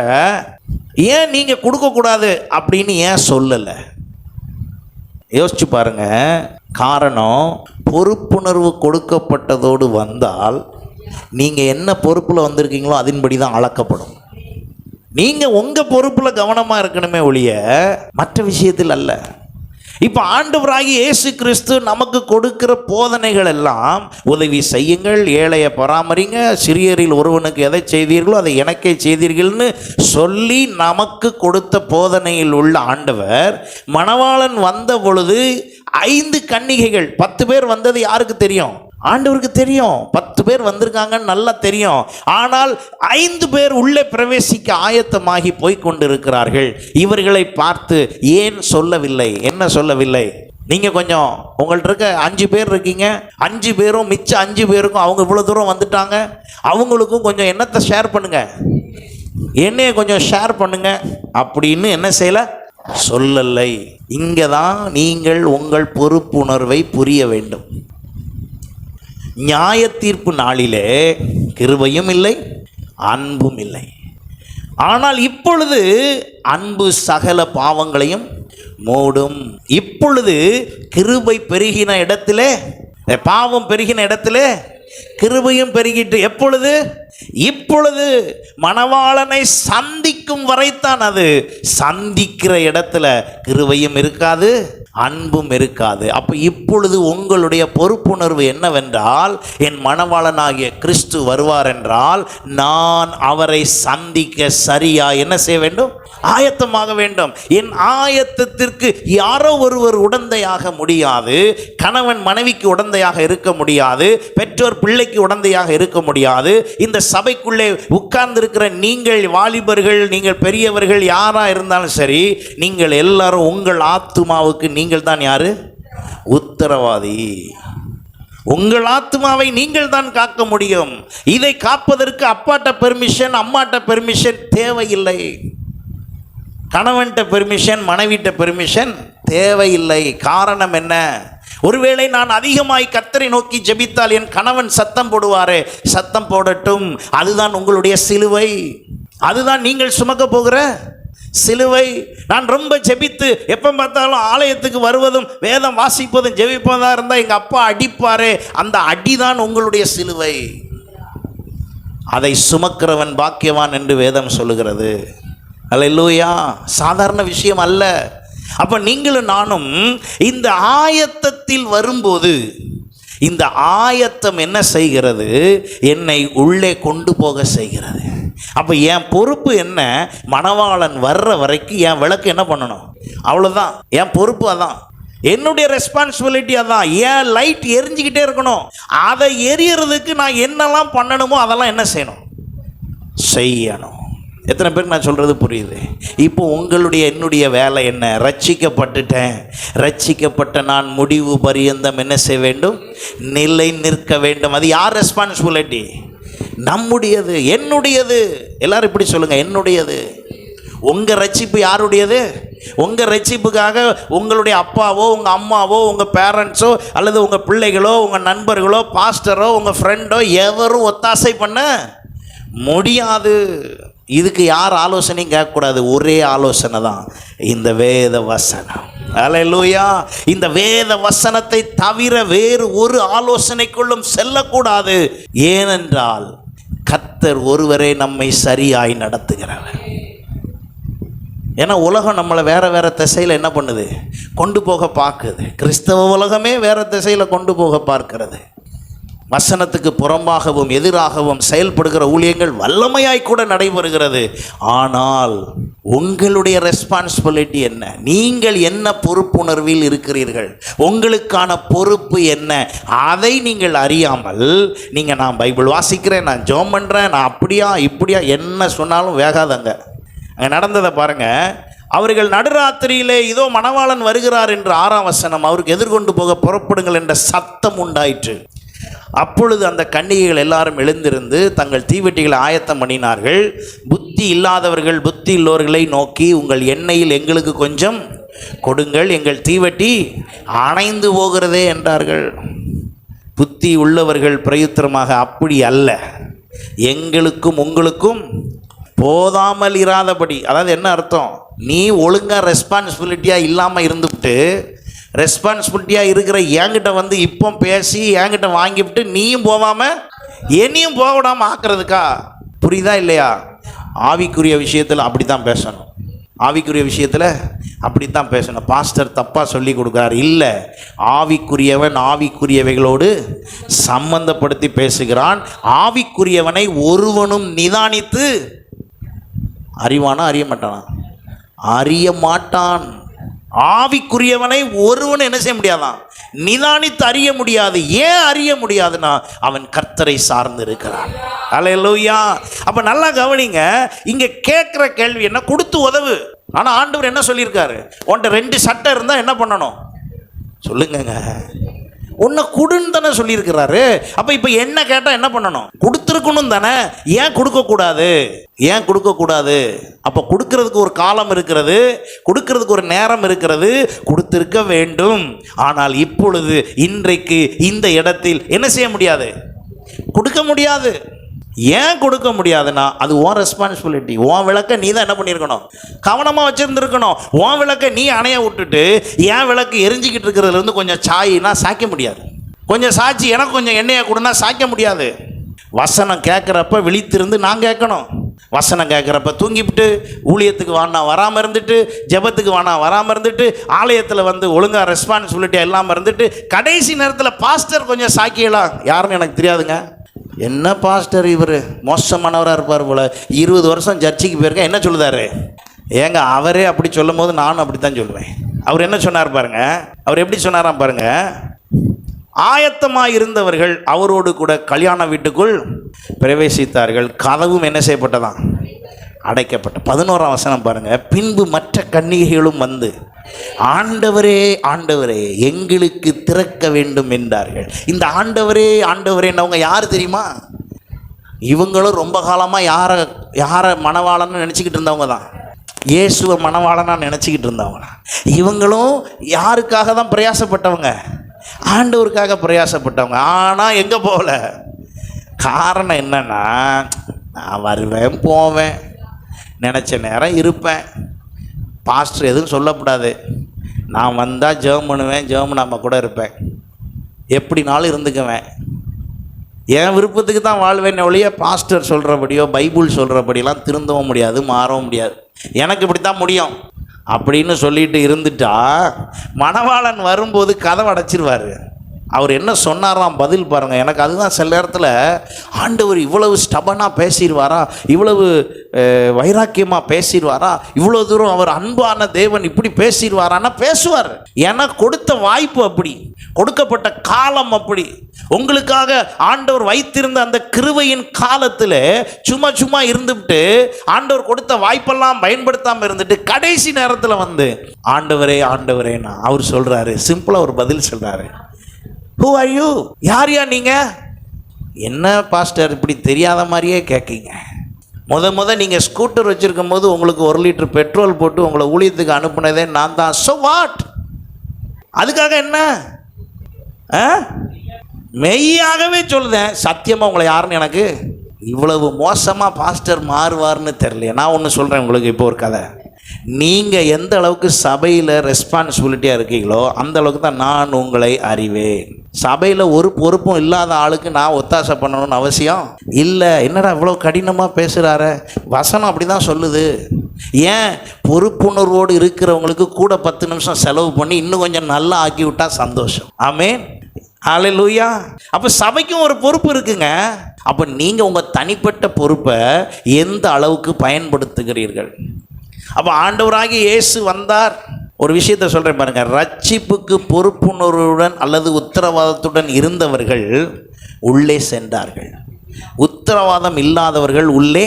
A: ஏன் நீங்கள் கொடுக்கக்கூடாது அப்படின்னு ஏன் சொல்லலை? யோசிச்சு பாருங்க. காரணம், பொறுப்புணர்வு கொடுக்கப்பட்டதோடு வந்தால் நீங்கள் என்ன பொறுப்பில் வந்திருக்கீங்களோ அதன்படி தான் அளக்கப்படும். நீங்கள் உங்கள் பொறுப்பில் கவனமாக இருக்கணுமே ஒழிய மற்ற விஷயத்தில் அல்ல. இப்போ ஆண்டவராகிய இயேசு கிறிஸ்து நமக்கு கொடுக்கிற போதனைகள் எல்லாம் உதவி செய்யுங்கள், ஏழையை பராமரிங்க, சிறியரில் ஒருவனுக்கு எதை செய்தீர்களோ அதை எனக்கே செய்தீர்கள்னு சொல்லி நமக்கு கொடுத்த போதனையில் உள்ள ஆண்டவர் மணவாளன் வந்த பொழுது 5 கன்னிகைகள், 10 பேர் வந்தது யாருக்கு தெரியும்? ஆண்டவருக்கு தெரியும். 10 பேர் வந்திருக்காங்கன்னு நல்லா தெரியும். ஆனால் 5 பேர் உள்ளே பிரவேசிக்க ஆயத்தமாகி போய் கொண்டிருக்கிறார்கள். இவர்களை பார்த்து ஏன் சொல்லவில்லை? என்ன சொல்லவில்லை? நீங்கள் கொஞ்சம் உங்கள்கிட்ட இருக்க 5 பேர் இருக்கீங்க, 5 பேரும் மிச்ச 5 பேருக்கும் அவங்க இவ்வளோ தூரம் வந்துட்டாங்க, அவங்களுக்கும் கொஞ்சம் என்னத்தை ஷேர் பண்ணுங்க, என்னைய கொஞ்சம் ஷேர் பண்ணுங்க அப்படின்னு என்ன செய்யலை? சொல்லலை. இங்கே தான் நீங்கள் உங்கள் பொறுப்புணர்வை புரிய வேண்டும். நியாய தீர்ப்பு நாளிலே கிருபையும் இல்லை, அன்பும் இல்லை. ஆனால் இப்பொழுது அன்பு சகல பாவங்களையும் மூடும். இப்பொழுது கிருபை பெருகின இடத்திலே, பாவம் பெருகின இடத்திலே கிருபையும் பெருகிட்டு. எப்பொழுது? இப்பொழுது மணவாளனை சந்திக்கும் வரைத்தான். அது சந்திக்கிற இடத்துல கிருபையும் இருக்காது, அன்பும் இருக்காது. அப்போ இப்பொழுது உங்களுடைய பொறுப்புணர்வு என்னவென்றால், என் மணவாளனாகிய கிறிஸ்து வருவார் என்றால் நான் அவரை சந்திக்க சரியா என்ன செய்ய வேண்டும்? ஆயத்தமாக வேண்டும். என் ஆயத்தத்திற்கு யாரோ ஒருவர் உடந்தையாக முடியாது. கணவன் மனைவிக்கு உடந்தையாக இருக்க முடியாது, பெற்றோர் பிள்ளைக்கு உடந்தையாக இருக்க முடியாது. இந்த சபைக்குள்ளே உட்கார்ந்திருக்கிற நீங்கள் வாலிபர்கள், நீங்கள் பெரியவர்கள், யாரா இருந்தாலும் சரி, நீங்கள் எல்லாரும் உங்கள் ஆத்துமாவுக்கு நீங்கள் தான் யாரு? உத்தரவாதி. உங்கள் ஆத்மாவை நீங்கள் தான் காக்க முடியும். இதை காப்பதற்கு அப்பாட்ட பெர்மிஷன், அம்மாட்ட பெர்மிஷன் தேவையில்லை. கணவன்கிட்ட பெர்மிஷன், மனைவிட்ட பெர்மிஷன் தேவையில்லை. காரணம் என்ன? ஒருவேளை நான் அதிகமாய் கர்த்தரை நோக்கி ஜெபித்தால் என் கணவன் சத்தம் போடுவாரே, சத்தம் போடட்டும். அதுதான் உங்களுடைய சிலுவை, அதுதான் நீங்கள் சுமக்க போகிற சிலுவை. நான் ரொம்ப ஜெபித்து எப்போ பார்த்தாலும் ஆலயத்துக்கு வருவதும் வேதம் வாசிப்பதும் ஜெபிப்பதாக இருந்தால் எங்கள் அப்பா அடிப்பாரே, அந்த அடிதான் உங்களுடைய சிலுவை. அதை சுமக்கிறவன் பாக்கியவான் என்று வேதம் சொல்லுகிறது. அல்லேலூயா. சாதாரண விஷயம் அல்ல. அப்போ நீங்களும் நானும் இந்த ஆயத்தத்தில் வரும்போது, இந்த ஆயத்தம் என்ன செய்கிறது? என்னை உள்ளே கொண்டு போக செய்கிறது. அப்போ என் பொறுப்பு என்ன? மணவாளன் வர்ற வரைக்கும் என் விளக்கு என்ன பண்ணணும்? அவ்வளோதான். என் பொறுப்பு அதான், என்னுடைய ரெஸ்பான்சிபிலிட்டி அதான். என் லைட் எரிஞ்சிக்கிட்டே இருக்கணும். அதை எரியறதுக்கு நான் என்னெல்லாம் பண்ணணுமோ அதெல்லாம் என்ன செய்யணும்? செய்யணும். எத்தனை பேருக்கு நான் சொல்கிறது புரியுது? இப்போ உங்களுடைய என்னுடைய வேலை என்ன? ரட்சிக்கப்பட்டுட்டேன், ரட்சிக்கப்பட்ட நான் முடிவு பரியந்தம் என்ன செய்ய வேண்டும்? நிலை நிற்க வேண்டும். அது யார் ரெஸ்பான்சிபிலிட்டி? நம்முடையது, என்னுடையது. எல்லாரும் இப்படி சொல்லுங்கள், என்னுடையது. உங்கள் ரட்சிப்பு யாருடையது? உங்கள் ரட்சிப்புக்காக உங்களுடைய அப்பாவோ, உங்கள் அம்மாவோ, உங்கள் பேரண்ட்ஸோ, அல்லது உங்கள் பிள்ளைகளோ, உங்கள் நண்பர்களோ, பாஸ்டரோ, உங்கள் ஃப்ரெண்டோ எவரும் ஒத்தாசை பண்ண முடியாது. இதுக்கு யார் ஆலோசனையும் கேட்கக்கூடாது. ஒரே ஆலோசனை தான், இந்த வேத வசனம். அல்லேலூயா. இந்த வேத வசனத்தை தவிர வேறு ஒரு ஆலோசனைக்குள்ளும் செல்லக்கூடாது. ஏனென்றால் கர்த்தர் ஒருவரே நம்மை சரியாய் நடத்துகிறவர். ஏன்னா உலகம் நம்மளை வேற வேற திசையில் என்ன பண்ணுது? கொண்டு போக பார்க்குது. கிறிஸ்தவ உலகமே வேற திசையில் கொண்டு போக பார்க்கிறது. வசனத்துக்கு புறம்பாகவும் எதிராகவும் செயல்படுகிற ஊழியங்கள் வல்லமையாய் கூட நடைபெறுகிறது. ஆனால் உங்களுடைய ரெஸ்பான்சிபிலிட்டி என்ன? நீங்கள் என்ன பொறுப்புணர்வில் இருக்கிறீர்கள்? உங்களுக்கான பொறுப்பு என்ன? அதை நீங்கள் அறியாமல் நீங்கள் நான் பைபிள் வாசிக்கிறேன், நான் ஜெபம் பண்ணுறேன், நான் அப்படியா இப்படியா என்ன சொன்னாலும் வேகாதங்க. அங்கே நடந்ததை பாருங்கள். அவர்கள் நடுராத்திரியிலே இதோ மணவாளன் வருகிறார் என்று 6ஆம் வசனம், அவருக்கு எதிர்கொண்டு போக புறப்படுங்கள் என்ற சத்தம் உண்டாயிற்று. அப்பொழுது அந்த கன்னிகைகள் எல்லாரும் எழுந்திருந்து தங்கள் தீவெட்டிகளை ஆயத்தம் பண்ணினார்கள். புத்தி இல்லாதவர்கள் புத்தி உள்ளவர்களை நோக்கி, உங்கள் எண்ணெயில் எங்களுக்கு கொஞ்சம் கொடுங்கள், எங்கள் தீவெட்டி அணைந்து போகிறதே என்றார்கள். புத்தி உள்ளவர்கள் பிரயுத்தரமாக, அப்படி அல்ல, எங்களுக்கும் உங்களுக்கும் போதாமல் இராதபடி. அதாவது என்ன அர்த்தம்? நீ ஒழுங்காக ரெஸ்பான்சிபிலிட்டியாக இல்லாமல் இருந்துவிட்டு ரெஸ்பான்சிபிலிட்டியாக இருக்கிற என்கிட்ட வந்து இப்போ பேசி என்கிட்ட வாங்கிவிட்டு நீயும் போகாமல் என்னையும் போக விடாமல் ஆக்கிறதுக்கா? புரியுதா இல்லையா? ஆவிக்குரிய விஷயத்தில் அப்படி தான் பேசணும். ஆவிக்குரிய விஷயத்தில் அப்படித்தான் பேசணும். பாஸ்டர் தப்பாக சொல்லி கொடுக்குறார். இல்லை, ஆவிக்குரியவன் ஆவிக்குரியவைகளோடு சம்பந்தப்படுத்தி பேசுகிறான். ஆவிக்குரியவனை ஒருவனும் நிதானித்து அறிவானா? அறிய மாட்டானா? அறிய மாட்டான். ஆவிக்குரியவனை ஒருவன் என்ன செய்ய முடியாதான்? நிதானித்து அறிய முடியாது. ஏன் அறிய முடியாதுன்னா அவன் கர்த்தரை சார்ந்து இருக்கிறான். அல்லேலூயா. அப்ப நல்லா கவனிங்க, இங்க கேட்கிற கேள்வி என்ன? கொடுத்து உதவு. ஆனா ஆண்டவர் என்ன சொல்லியிருக்காரு? உன்கிட்ட 2 சட்டை இருந்தா என்ன பண்ணணும் சொல்லுங்க. உன்னை கொடுன்னு தானே சொல்லியிருக்கிறாரு. அப்போ இப்போ என்ன கேட்டால் என்ன பண்ணணும்? கொடுத்துருக்கணும் தானே. ஏன் கொடுக்கக்கூடாது? ஏன் கொடுக்கக்கூடாது? அப்போ கொடுக்கறதுக்கு ஒரு காலம் இருக்கிறது, கொடுக்கறதுக்கு ஒரு நேரம் இருக்கிறது. கொடுத்திருக்க வேண்டும். ஆனால் இப்பொழுது இன்றைக்கு இந்த இடத்தில் என்ன செய்ய முடியாது? கொடுக்க முடியாது. ஏன் கொடுக்க முடியாதுன்னா அது உன் ரெஸ்பான்சிபிலிட்டி. உன் விளக்க நீ தான் என்ன பண்ணியிருக்கணும்? கவனமாக வச்சுருந்துருக்கணும். உன் விளக்க நீ அணைய விட்டுட்டு என் விளக்கு எரிஞ்சிக்கிட்டு இருக்கிறதுலேருந்து கொஞ்சம் சாயினா சாய்க்க முடியாது. கொஞ்சம் சாய்ச்சி எனக்கு கொஞ்சம் எண்ணெயை கொடுனா சாய்க்க முடியாது. வசனம் கேட்குறப்ப விழித்திருந்து நான் கேட்கணும். வசனம் கேட்குறப்ப தூங்கிவிட்டு ஊழியத்துக்கு வானா வராமல் இருந்துட்டு, ஜெபத்துக்கு வானா வராமல் இருந்துட்டு, ஆலயத்தில் வந்து ஒழுங்காக ரெஸ்பான்சிபிலிட்டியாக இல்லாமல் இருந்துட்டு, கடைசி நேரத்தில் பாஸ்டர் கொஞ்சம் சாக்கியலாம். யாருன்னு எனக்கு தெரியாதுங்க. என்ன பாஸ்டர் இவர் மோசமானவராக இருப்பார் போல், 20 வருஷம் சர்ச்சைக்கு போயிருக்கேன், என்ன சொல்லுதாரு? ஏங்க அவரே அப்படி சொல்லும் போது நானும் அப்படி தான் சொல்லுவேன். அவர் என்ன சொன்னார் பாருங்க. அவர் எப்படி சொன்னாராம் பாருங்க. ஆயத்தமாக இருந்தவர்கள் அவரோடு கூட கல்யாண வீட்டுக்குள் பிரவேசித்தார்கள். கதவும் என்ன செய்யப்பட்டதான்? அடைக்கப்பட்ட. 11ஆம் வசனம் பாருங்க. பின்பு மற்ற கன்னிகைகளும் வந்து ஆண்டவரே ஆண்டவரே எங்களுக்கு திறக்க வேண்டும் என்றார்கள். இந்த ஆண்டவரே ஆண்டவரேன்னவங்க யார் தெரியுமா? இவங்களும் ரொம்ப காலமாக யாரை மணவாளன்னு நினச்சிக்கிட்டு இருந்தவங்க தான். இயேசுவை மணவாளனாக நினச்சிக்கிட்டு இருந்தவங்க. இவங்களும் யாருக்காக தான் பிரயாசப்பட்டவங்க? ஆண்டவருக்காக பிரயாசப்பட்டவங்க. ஆனால் எங்கே போகல? காரணம் என்னன்னா, நான் வருவேன் போவேன், நினச்ச நேரம் இருப்பேன், பாஸ்டர் எதுவும் சொல்லக்கூடாது, நான் வந்தால் ஜெபம் பண்ணுவேன், ஜெபம் நம்ம கூட இருப்பேன், எப்படினாலும் இருந்துக்குவேன், என் விருப்பத்துக்கு தான் வாழ்வேன் ஒழிய பாஸ்டர் சொல்கிறபடியோ பைபிள் சொல்கிறபடியெல்லாம் திருந்தவும் முடியாது, மாறவும் முடியாது, எனக்கு இப்படி தான் முடியும் அப்படின்னு சொல்லிட்டு இருந்துட்டா மணவாளன் வரும்போது கதவை அடைச்சிருவார். அவர் என்ன சொன்னாராம் பதில் பாருங்கள். எனக்கு அதுதான் சில நேரத்தில் ஆண்டவர் இவ்வளவு ஸ்டபனாக பேசிடுவாரா, இவ்வளவு வைராக்கியமாக பேசிடுவாரா, இவ்வளோ தூரம் அவர் அன்பான தேவன் இப்படி பேசிடுவாரான்னா பேசுவார். ஏன்னா கொடுத்த வாய்ப்பு அப்படி, கொடுக்கப்பட்ட காலம் அப்படி. உங்களுக்காக ஆண்டவர் வைத்திருந்த அந்த கிருபையின் காலத்தில் சும்மா இருந்துவிட்டு ஆண்டவர் கொடுத்த வாய்ப்பெல்லாம் பயன்படுத்தாமல் இருந்துட்டு கடைசி நேரத்தில் வந்து ஆண்டவரே ஆண்டவரேன்னா அவர் சொல்கிறாரு. சிம்பிளாக ஒரு பதில் சொல்கிறாரு. Who are you? யார் நீங்கள்? என்ன பாஸ்டர் இப்படி தெரியாத மாதிரியே கேட்கீங்க? முத நீங்கள் ஸ்கூட்டர் வச்சுருக்கும் போது உங்களுக்கு 1 லிட்டர் பெட்ரோல் போட்டு உங்களை ஊழியத்துக்கு அனுப்புனதே நான் தான். So what? அதுக்காக என்ன? மெய்யாகவே சொல்லுதேன், சத்தியமாக உங்களை யாருன்னு எனக்கு இவ்வளவு மோசமாக பாஸ்டர் மாறுவார்னு தெரியல. நான் ஒன்று சொல்கிறேன் உங்களுக்கு. இப்போ ஒரு கதை. நீங்கள் எந்த அளவுக்கு சபையில் ரெஸ்பான்சிபிலிட்டியாக இருக்கீங்களோ அந்த அளவுக்கு தான் நான் உங்களை அறிவேன். சபையில் ஒரு பொறுப்பும் இல்லாத ஆளுக்கு நான் ஒத்தாசை பண்ணணும்னு அவசியம் இல்லை. என்னடா இவ்வளோ கடினமாக பேசுகிறார? வசனம் அப்படி தான் சொல்லுது. ஏன்? பொறுப்புணர்வோடு இருக்கிறவங்களுக்கு கூட 10 நிமிஷம் செலவு பண்ணி இன்னும் கொஞ்சம் நல்லா ஆக்கி விட்டா சந்தோஷம். ஆமென், ஹல்லேலூயா. அப்போ சபைக்கும் ஒரு பொறுப்பு இருக்குங்க. அப்போ நீங்கள் உங்கள் தனிப்பட்ட பொறுப்பை எந்த அளவுக்கு பயன்படுத்துகிறீர்கள்? அப்போ ஆண்டவராகிய இயேசு வந்தார். ஒரு விஷயத்தை சொல்கிறேன் பாருங்க. ரட்சிப்புக்கு பொறுப்புணர்வுடன் அல்லது உத்தரவாதத்துடன் இருந்தவர்கள் உள்ளே சென்றார்கள், உத்தரவாதம் இல்லாதவர்கள் உள்ளே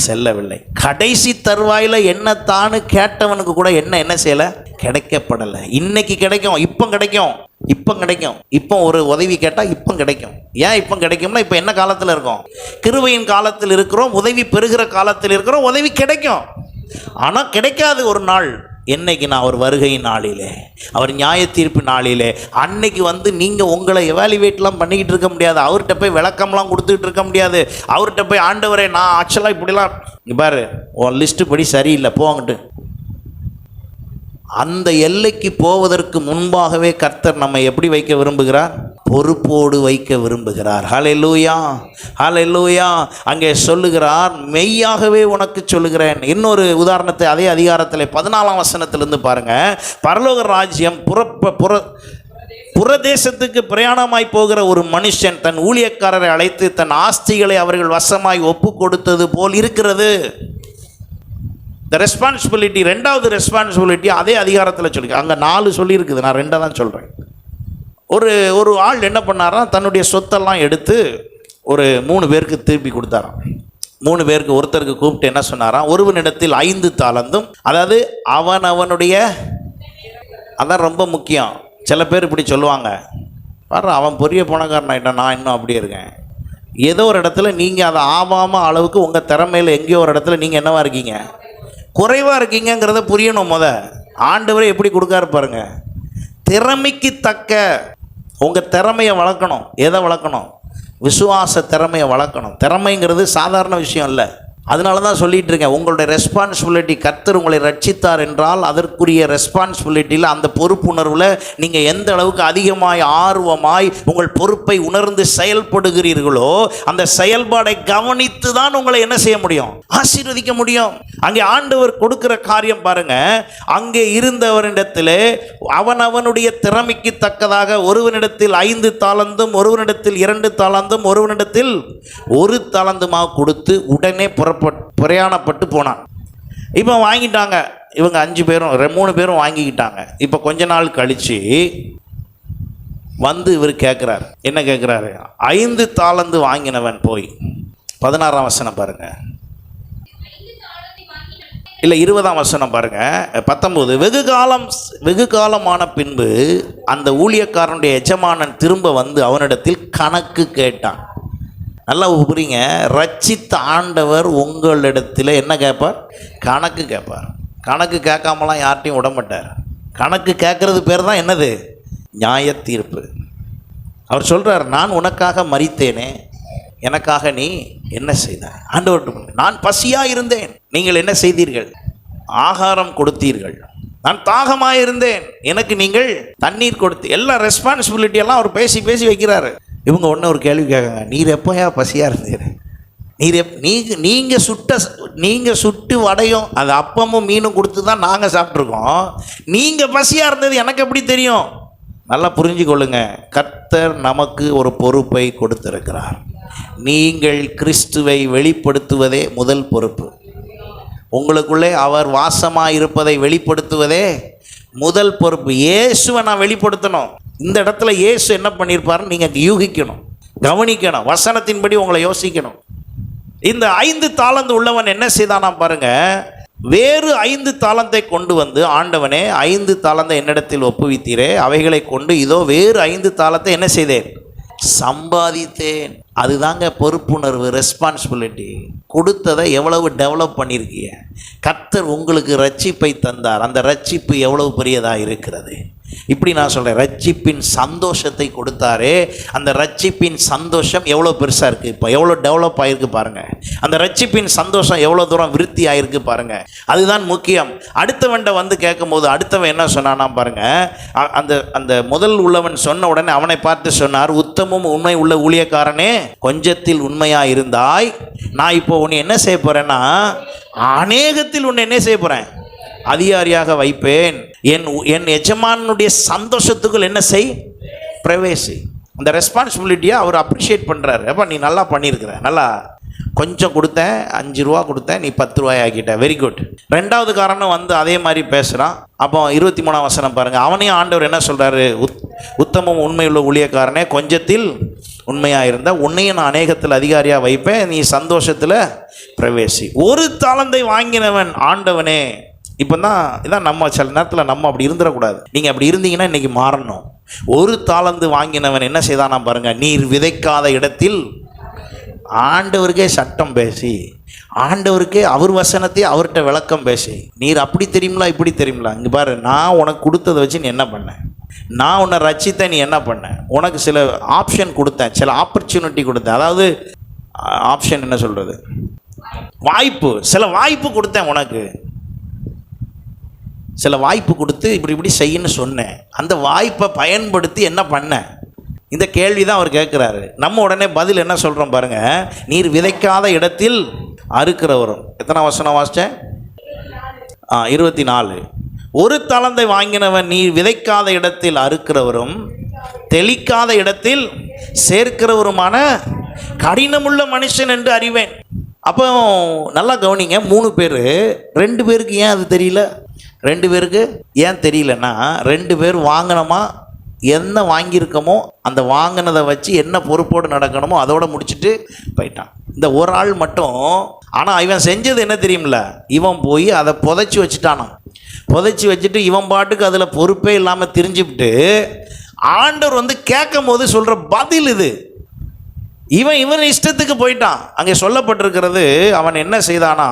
A: செல்லவில்லை. கடைசி தருவாயில் என்னத்தான்னு கேட்டவனுக்கு கூட என்ன செய்யலை, கிடைக்கப்படலை. இன்னைக்கு கிடைக்கும், இப்போ கிடைக்கும். இப்போ ஒரு உதவி கேட்டால் இப்போ கிடைக்கும். ஏன் இப்போ கிடைக்கும்னா இப்போ என்ன காலத்தில் இருக்கோம்? கிருபையின் காலத்தில் இருக்கிறோம், உதவி பெறுகிற காலத்தில் இருக்கிறோம், உதவி கிடைக்கும். ஆனால் கிடைக்காது ஒரு நாள். என்னைக்கு? நான் அவர் வருகையின் நாளிலே, அவர் நியாய தீர்ப்பு நாளிலே. அன்னைக்கு வந்து நீங்கள் உங்களை எவாலுவேட்லாம் பண்ணிக்கிட்டு இருக்க முடியாது. அவர்கிட்ட போய் விளக்கம்லாம் கொடுத்துக்கிட்டு இருக்க முடியாது. அவர்கிட்ட போய் ஆண்டவரே நான் ஆக்சுவலாக இப்படிலாம் பாரு, உன் லிஸ்ட்டு படி சரியில்லை போங்கிட்டு. அந்த எல்லைக்கு போவதற்கு முன்பாகவே கர்த்தர் நம்ம எப்படி வைக்க விரும்புகிறார்? பொறுப்போடு வைக்க விரும்புகிறார். ஹல்லேலூயா, ஹல்லேலூயா. அங்கே சொல்லுகிறார், மெய்யாகவே உனக்கு சொல்லுகிறேன். இன்னொரு உதாரணத்தை அதே அதிகாரத்தில் 14ஆம் வசனத்திலிருந்து பாருங்க. பரலோக ராஜ்யம் புறதேசத்துக்கு பிரயாணமாய் போகிற ஒரு மனுஷன் தன் ஊழியக்காரரை அழைத்து தன் ஆஸ்திகளை அவர்கள் வசமாய் ஒப்பு கொடுத்தது போல் இருக்கிறது. இந்த ரெஸ்பான்சிபிலிட்டி, ரெண்டாவது ரெஸ்பான்சிபிலிட்டி அதே அதிகாரத்தில் சொல்லி, அங்கே 4 சொல்லியிருக்குது, நான் 2 தான் சொல்கிறேன். ஒரு ஆள் என்ன பண்ணாரா, தன்னுடைய சொத்தெல்லாம் எடுத்து ஒரு 3 பேருக்கு திருப்பி கொடுத்தாராம். 3 பேருக்கு ஒருத்தருக்கு கூப்பிட்டு என்ன சொன்னாராம், ஒருவனிடத்தில் 5 தாலந்தும், அதாவது அவனுடைய, அதான் ரொம்ப முக்கியம். சில பேர் இப்படி சொல்லுவாங்க, பாரு அவன் பெரிய பணக்காரன் ஆகிட்டான், நான் இன்னும் அப்படியே இருக்கேன். ஏதோ ஒரு இடத்துல நீங்கள் அதை ஆவாமல் அளவுக்கு உங்கள் திறமையில் எங்கேயோ ஒரு இடத்துல நீங்கள் என்னவா இருக்கீங்க, குறைவாக இருக்கீங்கிறத புரியணும். ஆண்டவரே எப்படி கொடுக்காரு பாருங்க. திறமைக்கு தக்க உங்கள் திறமையை வளர்க்கணும். எதை வளர்க்கணும்? விசுவாச திறமையை வளர்க்கணும். திறமைங்கிறது சாதாரண விஷயம் இல்லை. அதனால தான் சொல்லிகிட்டு இருக்கேன், உங்களுடைய ரெஸ்பான்சிபிலிட்டி, கர்த்தர் உங்களை ரட்சித்தார் என்றால் அதற்குரிய ரெஸ்பான்சிபிலிட்டியில், அந்த பொறுப்புணர்வில் நீங்கள் எந்த அளவுக்கு அதிகமாய் ஆர்வமாய் உங்கள் பொறுப்பை உணர்ந்து செயல்படுகிறீர்களோ அந்த செயல்பாடை கவனித்து தான் உங்களை என்ன செய்ய முடியும், ஆசீர்வதிக்க முடியும். அங்கே ஆண்டவர் கொடுக்கிற காரியம் பாருங்க. அங்கே இருந்தவரிடத்தில் அவனுடைய திறமைக்கு தக்கதாக ஒருவனிடத்தில் 5 தாலந்தும், ஒருவனிடத்தில் 2 தாலந்தும், ஒருவனிடத்தில் 1 தாலந்துமாக கொடுத்து உடனே பிரயாணப்பட்டு போனான். இப்போ வாங்கிட்டாங்க இவங்க 5 பேரும், 3 பேரும் வாங்கிக்கிட்டாங்க. இப்போ கொஞ்ச நாள் கழிச்சு வந்து இவர் கேட்குறாரு. என்ன கேட்குறாரு? 5 தாலந்து வாங்கினவன் போய் 16ஆம் வசனம் பாருங்க, இல்லை 20ஆம் வசனம் பாருங்க, 19. வெகு காலமான பின்பு அந்த ஊழியக்காரனுடைய எஜமானன் திரும்ப வந்து அவனிடத்தில் கணக்கு கேட்டான். நல்லா புரியுங்க, ரட்சித்த ஆண்டவர் உங்களிடத்தில் என்ன கேட்பார்? கணக்கு கேட்பார். கணக்கு கேட்காமலாம் யார்ட்டையும் விடமாட்டார். கணக்கு கேட்கறது பேர் தான் என்னது? நியாய தீர்ப்பு. அவர் சொல்கிறார், நான் உனக்காக மரித்தேனே, எனக்காக நீ என்ன செய்தாய்? ஆண்டவர், நான் பசியாக இருந்தேன், நீங்கள் என்ன செய்தீர்கள்? ஆகாரம் கொடுத்தீர்கள். நான் தாகமாக இருந்தேன், எனக்கு நீங்கள் தண்ணீர் கொடுத்து. எல்லா ரெஸ்பான்சிபிலிட்டியெல்லாம் அவர் பேசி பேசி வைக்கிறாரு. இவங்க ஒன்று ஒரு கேள்வி கேட்காங்க, நீர் எப்போயா பசியாக இருந்தீர்? நீங்கள் சுட்டு வடையும் அது அப்பமும் மீனும் கொடுத்து தான் நாங்கள் சாப்பிட்ருக்கோம். நீங்கள் பசியாக இருந்தது எனக்கு எப்படி தெரியும்? நல்லா புரிஞ்சுக்கொள்ளுங்க, கர்த்தர் நமக்கு ஒரு பொறுப்பை கொடுத்திருக்கிறார். நீங்கள் கிறிஸ்துவை வெளிப்படுத்துவதே முதல் பொறுப்பு. உங்களுக்குள்ளே அவர் வாசமாக இருப்பதை வெளிப்படுத்துவதே முதல் பொறுப்பு. இயேசுவை நான் வெளிப்படுத்தணும். இந்த இடத்துல இயேசு என்ன பண்ணியிருப்பாருன்னு நீங்கள் யூகிக்கணும், கவனிக்கணும், வசனத்தின்படி உங்களை யோசிக்கணும். இந்த 5 தாலந்து உள்ளவன் என்ன செய்தானா பாருங்க, வேறு 5 தாலந்தை கொண்டு வந்து, ஆண்டவனே 5 தாலந்தை என்னிடத்தில் ஒப்புவித்தீரே, அவைகளை கொண்டு இதோ வேறு 5 தாலத்தை என்ன செய்தேன்? சம்பாதித்தேன். அதுதாங்க பொறுப்புணர்வு, ரெஸ்பான்சிபிலிட்டி. கொடுத்ததை எவ்வளவு டெவலப் பண்ணியிருக்கீங்க. கர்த்தர் உங்களுக்கு ரட்சிப்பை தந்தார், அந்த ரட்சிப்பு எவ்வளவு பெரியதாக இருக்கிறது. இப்படி நான் சொல்கிறேன், ரட்சிப்பின் சந்தோஷத்தை கொடுத்தாரே, அந்த ரட்சிப்பின் சந்தோஷம் எவ்வளோ பெருசாக இருக்குது. இப்போ எவ்வளோ டெவலப் ஆகிருக்கு பாருங்கள். அந்த ரட்சிப்பின் சந்தோஷம் எவ்வளோ தூரம் விருத்தி ஆகிருக்கு பாருங்கள். அதுதான் முக்கியம். அடுத்தவன்ட்ட வந்து கேட்கும் போது அடுத்தவன் என்ன சொன்னானா பாருங்கள். அந்த முதல் உள்ளவன் சொன்ன உடனே அவனை பார்த்து சொன்னார், உத்தமும் உண்மை உள்ள ஊழியக்காரனே, கொஞ்சத்தில் உண்மையாக இருந்தாய், நான் இப்போ உன்னை என்ன செய்ய போகிறேன்னா அநேகத்தில் உன்னை என்ன செய்ய போகிறேன்? அதிகாரியாக வைப்பேன். என் எஜமானுடைய சந்தோஷத்துக்குள் என்ன செய்? பிரவேசி. அந்த ரெஸ்பான்சிபிலிட்டியை அவர் அப்ரிஷியேட் பண்ணுறாரு. அப்போ நீ நல்லா பண்ணியிருக்கிற, நல்லா கொஞ்சம் கொடுத்தேன், 5 ரூபா கொடுத்தேன், நீ 10 ரூபாய் ஆக்கிட்ட, வெரி குட். 2வது காரணம் வந்து அதே மாதிரி பேசுகிறான். அப்போ 23ஆம் வசனம் பாருங்கள். அவனையும் ஆண்டவர் என்ன சொல்கிறாரு? உத்தமம் உண்மையுள்ள ஊழியக்காரனே, கொஞ்சத்தில் உண்மையாக இருந்தால் உன்னையும் நான் அநேகத்தில் அதிகாரியாக வைப்பேன், நீ சந்தோஷத்தில் பிரவேசி. 1 தாலந்தை வாங்கினவன், ஆண்டவனே, இப்போ தான் இதான் நம்ம சில நேரத்தில் நம்ம அப்படி இருந்துடக்கூடாது. நீங்கள் அப்படி இருந்தீங்கன்னா இன்றைக்கி மாறணும். 1 தாலந்து வாங்கினவன் என்ன செய்தானா பாருங்கள், நீர் விதைக்காத இடத்தில் ஆண்டவருக்கே சட்டம் பேசி, ஆண்டவருக்கே அவர் வசனத்தையே அவர்கிட்ட விளக்கம் பேசி, நீர் அப்படி தெரியுங்களா இப்படி தெரியுங்களா, இங்கே பாரு, நான் உனக்கு கொடுத்ததை வச்சு நீ என்ன பண்ண, நான் உன்னை ரட்சித்தேன், நீ என்ன பண்ண, உனக்கு சில ஆப்ஷன் கொடுத்தேன், சில ஆப்பர்ச்சுனிட்டி கொடுத்தேன். அதாவது ஆப்ஷன் என்ன சொல்கிறது, வாய்ப்பு, சில வாய்ப்பு கொடுத்தேன், உனக்கு சில வாய்ப்பு கொடுத்து இப்படி இப்படி செய்யன்னு சொன்னேன். அந்த வாய்ப்பை பயன்படுத்தி என்ன பண்ண, இந்த கேள்வி தான் அவர் கேட்குறாரு. நம்ம உடனே பதில் என்ன சொல்கிறோம் பாருங்க, நீர் விதைக்காத இடத்தில் அறுக்கிறவரும். எத்தனை வசனம் வாசித்தேன்? 24. ஒரு தலந்தை வாங்கினவன் நீர் விதைக்காத இடத்தில் அறுக்கிறவரும் தெளிக்காத இடத்தில் சேர்க்கிறவருமான கடினமுள்ள மனுஷன் என்று அறிவேன். அப்போ நல்லா கவனிங்க, 3 பேர், 2 பேருக்கு ஏன் அது தெரியல? 2 பேருக்கு ஏன் தெரியலன்னா, 2 பேர் வாங்கினோமா, என்ன வாங்கியிருக்கோமோ அந்த வாங்கினதை வச்சு என்ன பொறுப்போடு நடக்கணுமோ அதோடு முடிச்சுட்டு போயிட்டான். இந்த ஒரு ஆள் மட்டும், ஆனால் இவன் செஞ்சது என்ன தெரியுமில்ல, இவன் போய் அதை புதைச்சி வச்சுட்டானான். புதைச்சி வச்சுட்டு இவன் பாட்டுக்கு அதில் பொறுப்பே இல்லாமல் திரிஞ்சுவிட்டு ஆண்டவர் கேட்கும் போது சொல்கிற பதில் இது. இவன் இஷ்டத்துக்கு போயிட்டான். அங்கே சொல்லப்பட்டிருக்கிறது, அவன் என்ன செய்தானா,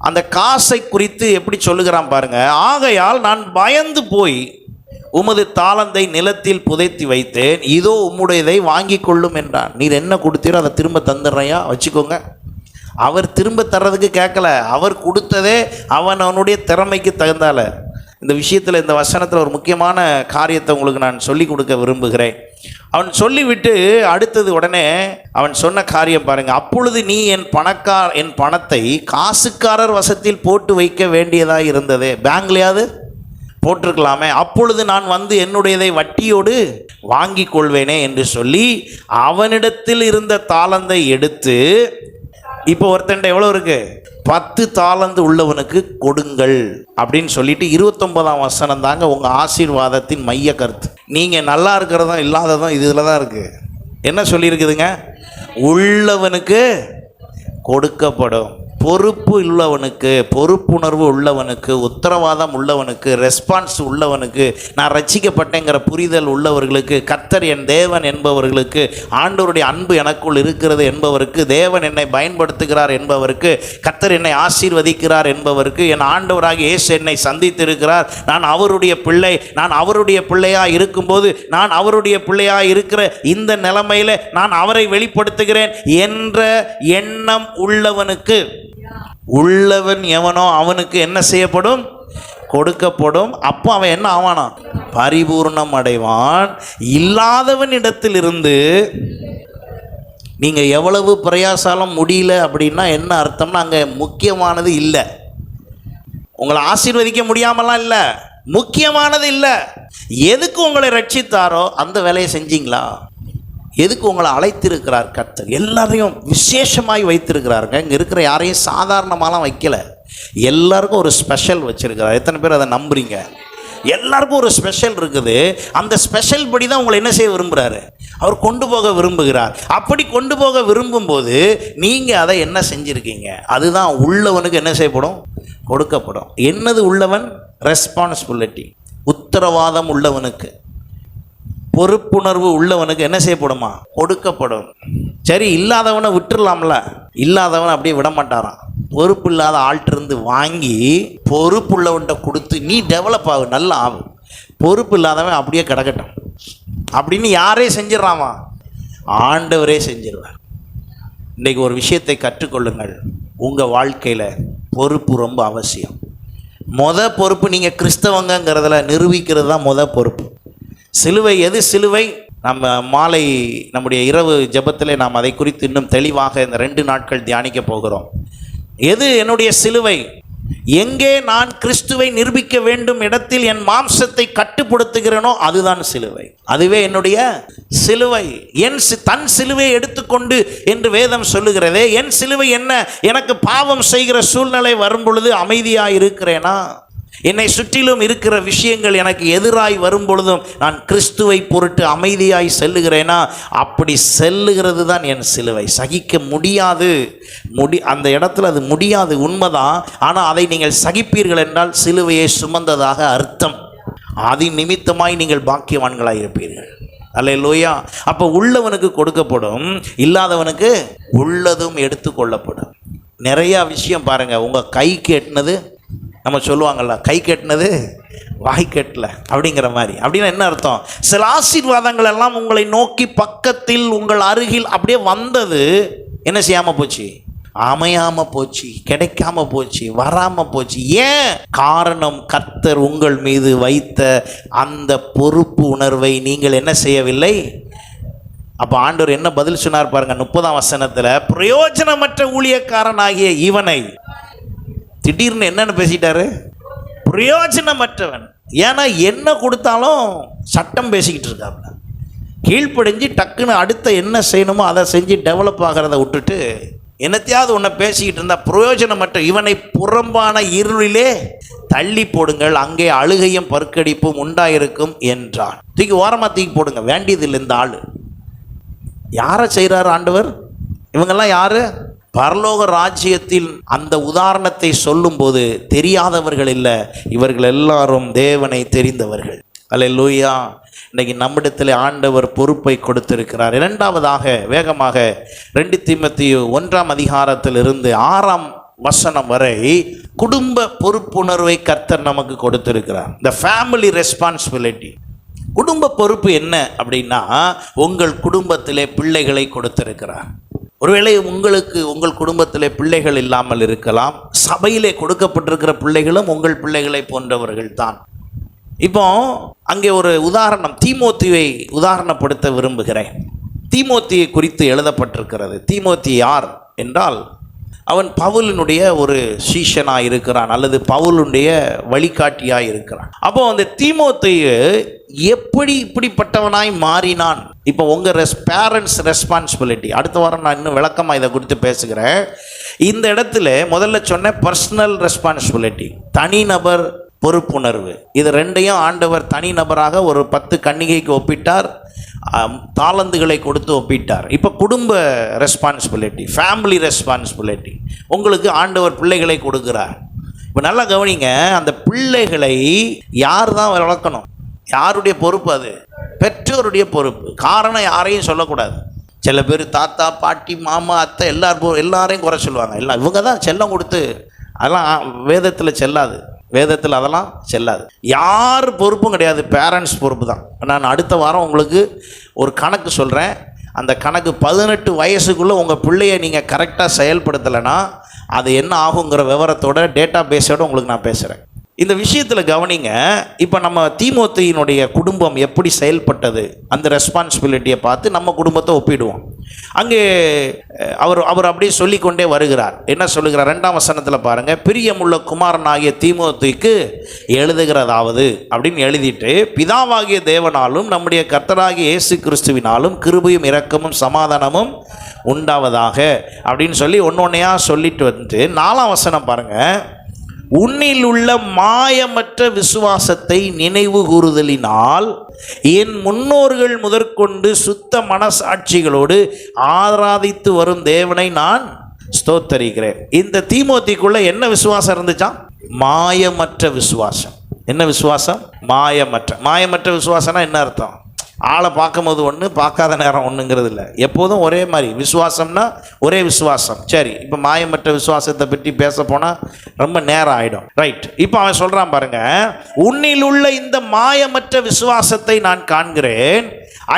A: அந்த காசை குறித்து எப்படி சொல்லுகிறான் பாருங்க. ஆகையால் நான் பயந்து போய் உமது தாளந்தை நிலத்தில் புதைத்து வைத்தேன், இதோ உம்முடையதை வாங்கி கொள்ளும் என்றான். நீர் என்ன கொடுத்தீரோ அதை திரும்ப தந்துடுறையா, வச்சுக்கோங்க. அவர் திரும்ப தர்றதுக்கு கேட்கல, அவர் கொடுத்ததே அவனுடைய திறமைக்கு தகுந்தால. இந்த விஷயத்தில், இந்த வசனத்தில் ஒரு முக்கியமான காரியத்தை உங்களுக்கு நான் சொல்லி கொடுக்க விரும்புகிறேன். அவன் சொல்லிவிட்டு அடுத்தது உடனே அவன் சொன்ன காரியம் பாருங்க. அப்பொழுது நீ என் பணத்தை காசுக்காரர் வசத்தில் போட்டு வைக்க வேண்டியதாக இருந்தது. பேங்க்லையாவது போட்டிருக்கலாமே. அப்பொழுது நான் என்னுடையதை வட்டியோடு வாங்கி கொள்வேனே என்று சொல்லி அவனிடத்தில் இருந்த தாளந்தை எடுத்து, இப்போ ஒருத்தண்ட எவ்வளோ இருக்கு, 10 தாலந்து உள்ளவனுக்கு கொடுங்கள் அப்படின்னு சொல்லிட்டு 29ஆம் வசனம் தாங்க உங்கள் ஆசீர்வாதத்தின் மைய கருத்து. நீங்கள் நல்லா இருக்கிறதும் இல்லாததும் இதில் தான் இருக்குது. என்ன சொல்லியிருக்குதுங்க? உள்ளவனுக்கு கொடுக்கப்படும். பொறுப்பு உள்ளவனுக்கு, பொறுப்புணர்வு உள்ளவனுக்கு, உத்தரவாதம் உள்ளவனுக்கு, ரெஸ்பான்ஸ் உள்ளவனுக்கு, நான் ரட்சிக்கப்பட்டேங்கிற புரிதல் உள்ளவர்களுக்கு, கர்த்தர் என் தேவன் என்பவர்களுக்கு, ஆண்டவருடைய அன்பு எனக்குள் இருக்கிறது என்பவருக்கு, தேவன் என்னை பயன்படுத்துகிறார் என்பவருக்கு, கர்த்தர் என்னை ஆசீர்வதிக்கிறார் என்பவருக்கு, என் ஆண்டவராகிய இயேசு என்னை சந்தித்திருக்கிறார், நான் அவருடைய பிள்ளை, நான் அவருடைய பிள்ளையாக இருக்கும்போது, நான் அவருடைய பிள்ளையாக இருக்கிற இந்த நிலைமையில் நான் அவரை வெளிப்படுத்துகிறேன் என்ற எண்ணம் உள்ளவனுக்கு, உள்ளவன் எவனோ அவனுக்கு என்ன செய்யப்படும்? கொடுக்கப்படும். அப்போ அவன் என்ன ஆவானா? பரிபூர்ணம் அடைவான். இல்லாதவன் இடத்திலிருந்து நீங்கள் எவ்வளவு பிரயாசாலம் முடியல அப்படின்னா என்ன அர்த்தம்னா, அங்கே முக்கியமானது இல்லை. உங்களை ஆசீர்வதிக்க முடியாமலாம் இல்லை, முக்கியமானது இல்லை. எதுக்கு உங்களை ரட்சித்தாரோ அந்த வேலையை செஞ்சீங்களா? எதுக்கு உங்களை அழைத்திருக்கிறார் கர்த்தர்? எல்லாரையும் விசேஷமாய் வைத்திருக்கிறாருங்க. இங்கே இருக்கிற யாரையும் சாதாரணமாலாம் வைக்கலை. எல்லாருக்கும் ஒரு ஸ்பெஷல் வச்சுருக்கிறார். எத்தனை பேர் அதை நம்புறீங்க? எல்லாருக்கும் ஒரு ஸ்பெஷல் இருக்குது. அந்த ஸ்பெஷல் படி தான் உங்களை என்ன செய்ய விரும்புகிறாரு? அவர் கொண்டு போக விரும்புகிறார். அப்படி கொண்டு போக விரும்பும்போது நீங்கள் அதை என்ன செஞ்சுருக்கீங்க? அதுதான் உள்ளவனுக்கு என்ன செய்யப்படும்? கொடுக்கப்படும். என்னது உள்ளவன்? ரெஸ்பான்சிபிலிட்டி. உத்தரவாதம் உள்ளவனுக்கு, பொறுப்புணர்வு உள்ளவனுக்கு என்ன செய்யப்படுமா? கொடுக்கப்படும். சரி, இல்லாதவனை விட்டுடலாம்ல. இல்லாதவனை அப்படியே விட மாட்டாரான். பொறுப்பு இல்லாத ஆள்கிட்டருந்து வாங்கி பொறுப்புள்ளவன்கிட்ட கொடுத்து நீ டெவலப் ஆகு, நல்லா ஆகும். பொறுப்பு இல்லாதவன் அப்படியே கிடக்கட்டும் அப்படின்னு யாரே செஞ்சிடறாமா? ஆண்டவரே செஞ்சிருவார். இன்றைக்கு ஒரு விஷயத்தை கற்றுக்கொள்ளுங்கள். உங்கள் வாழ்க்கையில் பொறுப்பு ரொம்ப அவசியம். பொறுப்பு நீங்கள் கிறிஸ்தவங்கிறதுல நிரூபிக்கிறது தான் பொறுப்பு. சிலுவை எது சிலுவை? நம்ம மாலை நம்முடைய இரவு ஜெபத்தில் நாம் அதை குறித்து இன்னும் தெளிவாக இந்த 2 நாட்கள் தியானிக்க போகிறோம். எது என்னுடைய சிலுவை? எங்கே நான் கிறிஸ்துவை நிரூபிக்க வேண்டும் இடத்தில் என் மாம்சத்தை கட்டுப்படுத்துகிறேனோ அதுதான் சிலுவை. அதுவே என்னுடைய சிலுவை. தன் சிலுவை எடுத்துக்கொண்டு என்று வேதம் சொல்லுகிறதே. என் சிலுவை என்ன? எனக்கு பாவம் செய்கிற சூழ்நிலை வரும் பொழுது அமைதியாக இருக்கிறேனா? என்னை சுற்றிலும் இருக்கிற விஷயங்கள் எனக்கு எதிராய் வரும் பொழுதும் நான் கிறிஸ்துவை பொருட்டு அமைதியாய் செல்லுகிறேனா? அப்படி செல்லுகிறது தான் என் சிலுவை. சகிக்க முடியாது, அந்த இடத்துல அது முடியாது, உண்மைதான். ஆனால் அதை நீங்கள் சகிப்பீர்கள் என்றால் சிலுவையை சுமந்ததாக அர்த்தம். அதன் நிமித்தமாய் நீங்கள் பாக்கியவான்களாக இருப்பீர்கள். அல்லேலூயா. அப்போ உள்ளவனுக்கு கொடுக்கப்படும், இல்லாதவனுக்கு உள்ளதும் எடுத்துக்கொள்ளப்படும். நிறையா விஷயம் பாருங்கள். உங்கள் கைக்கு எட்டினது, நம்ம சொல்லுவாங்கள்ல, கை கெட்டினது வாய் கெட்டல அப்படிங்கிற மாதிரி. அப்படின்னா என்ன அர்த்தம்? சில ஆசீர்வாதங்கள் எல்லாம் உங்களை நோக்கி பக்கத்தில் உங்கள் அருகில் அப்படியே வந்தது, என்ன செய்யாமல் போச்சு? அமையாமல் போச்சு, கிடைக்காம போச்சு, வராமல் போச்சு. ஏன்? காரணம், கர்த்தர் உங்கள் மீது வைத்த அந்த பொறுப்பு உணர்வை நீங்கள் என்ன செய்யவில்லை? அப்போ ஆண்டவர் என்ன பதில் சொன்னார் பாருங்க 30ஆம் வசனத்தில், பிரயோஜனமற்ற ஊழியக்காரனாகிய இவனை. திடீர்னு என்னன்னு பேசிட்டாரு? பிரயோஜனமற்றவன். ஏன்னா என்ன கொடுத்தாலும் சட்டம் பேசிக்கிட்டு இருக்காங்க. கீழ்ப்படிஞ்சு டக்குன்னு அடுத்த என்ன செய்யணுமோ அதை செஞ்சு டெவலப் ஆகிறத விட்டுட்டு என்னத்தையாவது ஒன்றை பேசிக்கிட்டு இருந்தால் பிரயோஜனமற்ற இவனை புறம்பான இருளிலே தள்ளி போடுங்கள், அங்கே அழுகையும் பற்கடிப்பும் உண்டாயிருக்கும் என்றான். தூக்கி ஓரமாக தூக்கி போடுங்க, வேண்டியதில்லை. இந்த ஆள் யாரை செய்கிறார் ஆண்டவர்? இவங்கெல்லாம் யாரு? பரலோக ராஜ்யத்தில் அந்த உதாரணத்தை சொல்லும்போது தெரியாதவர்கள் இல்லை, இவர்கள் எல்லாரும் தேவனை தெரிந்தவர்கள். அல்லேலூயா. இன்னைக்கு நம்மிடத்தில் ஆண்டவர் பொறுப்பை கொடுத்திருக்கிறார். இரண்டாவதாக வேகமாக 2 தீமோத்தேயு 1ஆம் அதிகாரத்திலிருந்து 6ஆம் வசனம் வரை குடும்ப பொறுப்புணர்வை கர்த்தர் நமக்கு கொடுத்திருக்கிறார். இந்த ஃபேமிலி ரெஸ்பான்சிபிலிட்டி. குடும்ப பொறுப்பு என்ன அப்படின்னா, உங்கள் குடும்பத்திலே பிள்ளைகளை கொடுத்திருக்கிறார். ஒருவேளை உங்கள் குடும்பத்திலே பிள்ளைகள் இல்லாமல் இருக்கலாம். சபையிலே கொடுக்கப்பட்டிருக்கிற பிள்ளைகளும் உங்கள் பிள்ளைகளை போன்றவர்கள் தான். இப்போ அங்கே ஒரு உதாரணம், தீமோத்தேயுவை உதாரணப்படுத்த விரும்புகிறேன். தீமோத்தேயு குறித்து எழுதப்பட்டிருக்கிறது. தீமோத்தேயு யார் என்றால், அவன் பவுலினுடைய ஒரு சீஷனாக இருக்கிறான், அல்லது பவுலுடைய வழிகாட்டியாக இருக்கிறான். அப்போ அந்த தீமோத்தேயு எப்படி இப்படிப்பட்டவனாய் மாறினான்? இப்போ உங்கள் பேரண்ட்ஸ் ரெஸ்பான்சிபிலிட்டி. அடுத்த வாரம் நான் இன்னும் விளக்கமாக இதை குறித்து பேசுகிறேன். இந்த இடத்துல முதல்ல சொன்ன பர்சனல் ரெஸ்பான்சிபிலிட்டி, தனிநபர் பொறுப்புணர்வு. இது ரெண்டையும் ஆண்டவர் தனிநபராக ஒரு 10 கன்னிகைக்கு ஒப்பிட்டார், தாளந்துகளை கொடுத்து ஒப்பிட்டார். இப்போ குடும்ப ரெஸ்பான்சிபிலிட்டி, ஃபேமிலி ரெஸ்பான்சிபிலிட்டி. உங்களுக்கு ஆண்டவர் பிள்ளைகளை கொடுக்குறார். இப்போ நல்லா கவனிங்க, அந்த பிள்ளைகளை யார் தான் வளர்க்கணும்? யாருடைய பொறுப்பு? அது பெற்றோருடைய பொறுப்பு. காரணம் யாரையும் சொல்லக்கூடாது. சில பேர் தாத்தா பாட்டி மாமா அத்தை எல்லாரையும் குறை சொல்லுவாங்க. எல்லாம் இவங்க தான் செல்லம் கொடுத்து, அதெல்லாம் வேதத்தில் செல்லாது. வேதத்தில் அதெல்லாம் செல்லாது. யார் பொறுப்பும் கிடையாது, பேரண்ட்ஸ் பொறுப்பு தான். நான் அடுத்த வாரம் உங்களுக்கு ஒரு கணக்கு சொல்கிறேன். அந்த கணக்கு 18 வயசுக்குள்ளே உங்கள் பிள்ளையை நீங்கள் கரெக்டாக செயல்படுத்தலைன்னா அது என்ன ஆகுங்கிற விவரத்தோட டேட்டா பேஸோடு உங்களுக்கு நான் பேசுகிறேன். இந்த விஷயத்தில் கவனிங்க. இப்போ நம்ம தீமோத்தேயுனுடைய குடும்பம் எப்படி செயல்பட்டது, அந்த ரெஸ்பான்சிபிலிட்டியை பார்த்து நம்ம குடும்பத்தை ஒப்பிடுவோம். அங்கே அவர் அப்படியே சொல்லிக்கொண்டே வருகிறார். என்ன சொல்லுகிறார்? 2ஆம் வசனத்தில் பாருங்கள், பிரியமுள்ள குமாரனாகிய தீமோத்தேயுக்கு எழுதுகிறதாவது அப்படின்னு எழுதிட்டு, பிதாவாகிய தேவனாலும் நம்முடைய கர்த்தராகிய இயேசு கிறிஸ்துவினாலும் கிருபையும் இரக்கமும் சமாதானமும் உண்டாவதாக அப்படின்னு சொல்லி ஒன்னொன்னையாக சொல்லிட்டு வந்து 4ஆம் வசனம் பாருங்கள், உன்னில் உள்ள மாயமற்ற விசுவாசத்தை நினைவு கூறுதலினால் என் முன்னோர்கள் முதற்கொண்டு சுத்த மனசாட்சிகளோடு ஆராதித்து வரும் தேவனை நான் ஸ்தோத்தரிக்கிறேன். இந்த தீமோத்தேயுக்குள்ள என்ன விசுவாசம் இருந்துச்சாம்? மாயமற்ற விசுவாசம். என்ன விசுவாசம்? மாயமற்ற விசுவாசம்னா என்ன அர்த்தம்? ஆளை பார்க்கும்போது ஒன்று, பார்க்காத நேரம் ஒன்றுங்கிறது இல்லை. எப்போதும் ஒரே மாதிரி. விசுவாசம்னா ஒரே விசுவாசம். சரி, இப்போ மாயமற்ற விசுவாசத்தை பற்றி பேச போனால் ரொம்ப நேரம் ஆகிடும். ரைட். இப்போ அவன் சொல்கிறான் பாருங்க, உன்னில் உள்ள இந்த மாயமற்ற விசுவாசத்தை நான் காண்கிறேன்.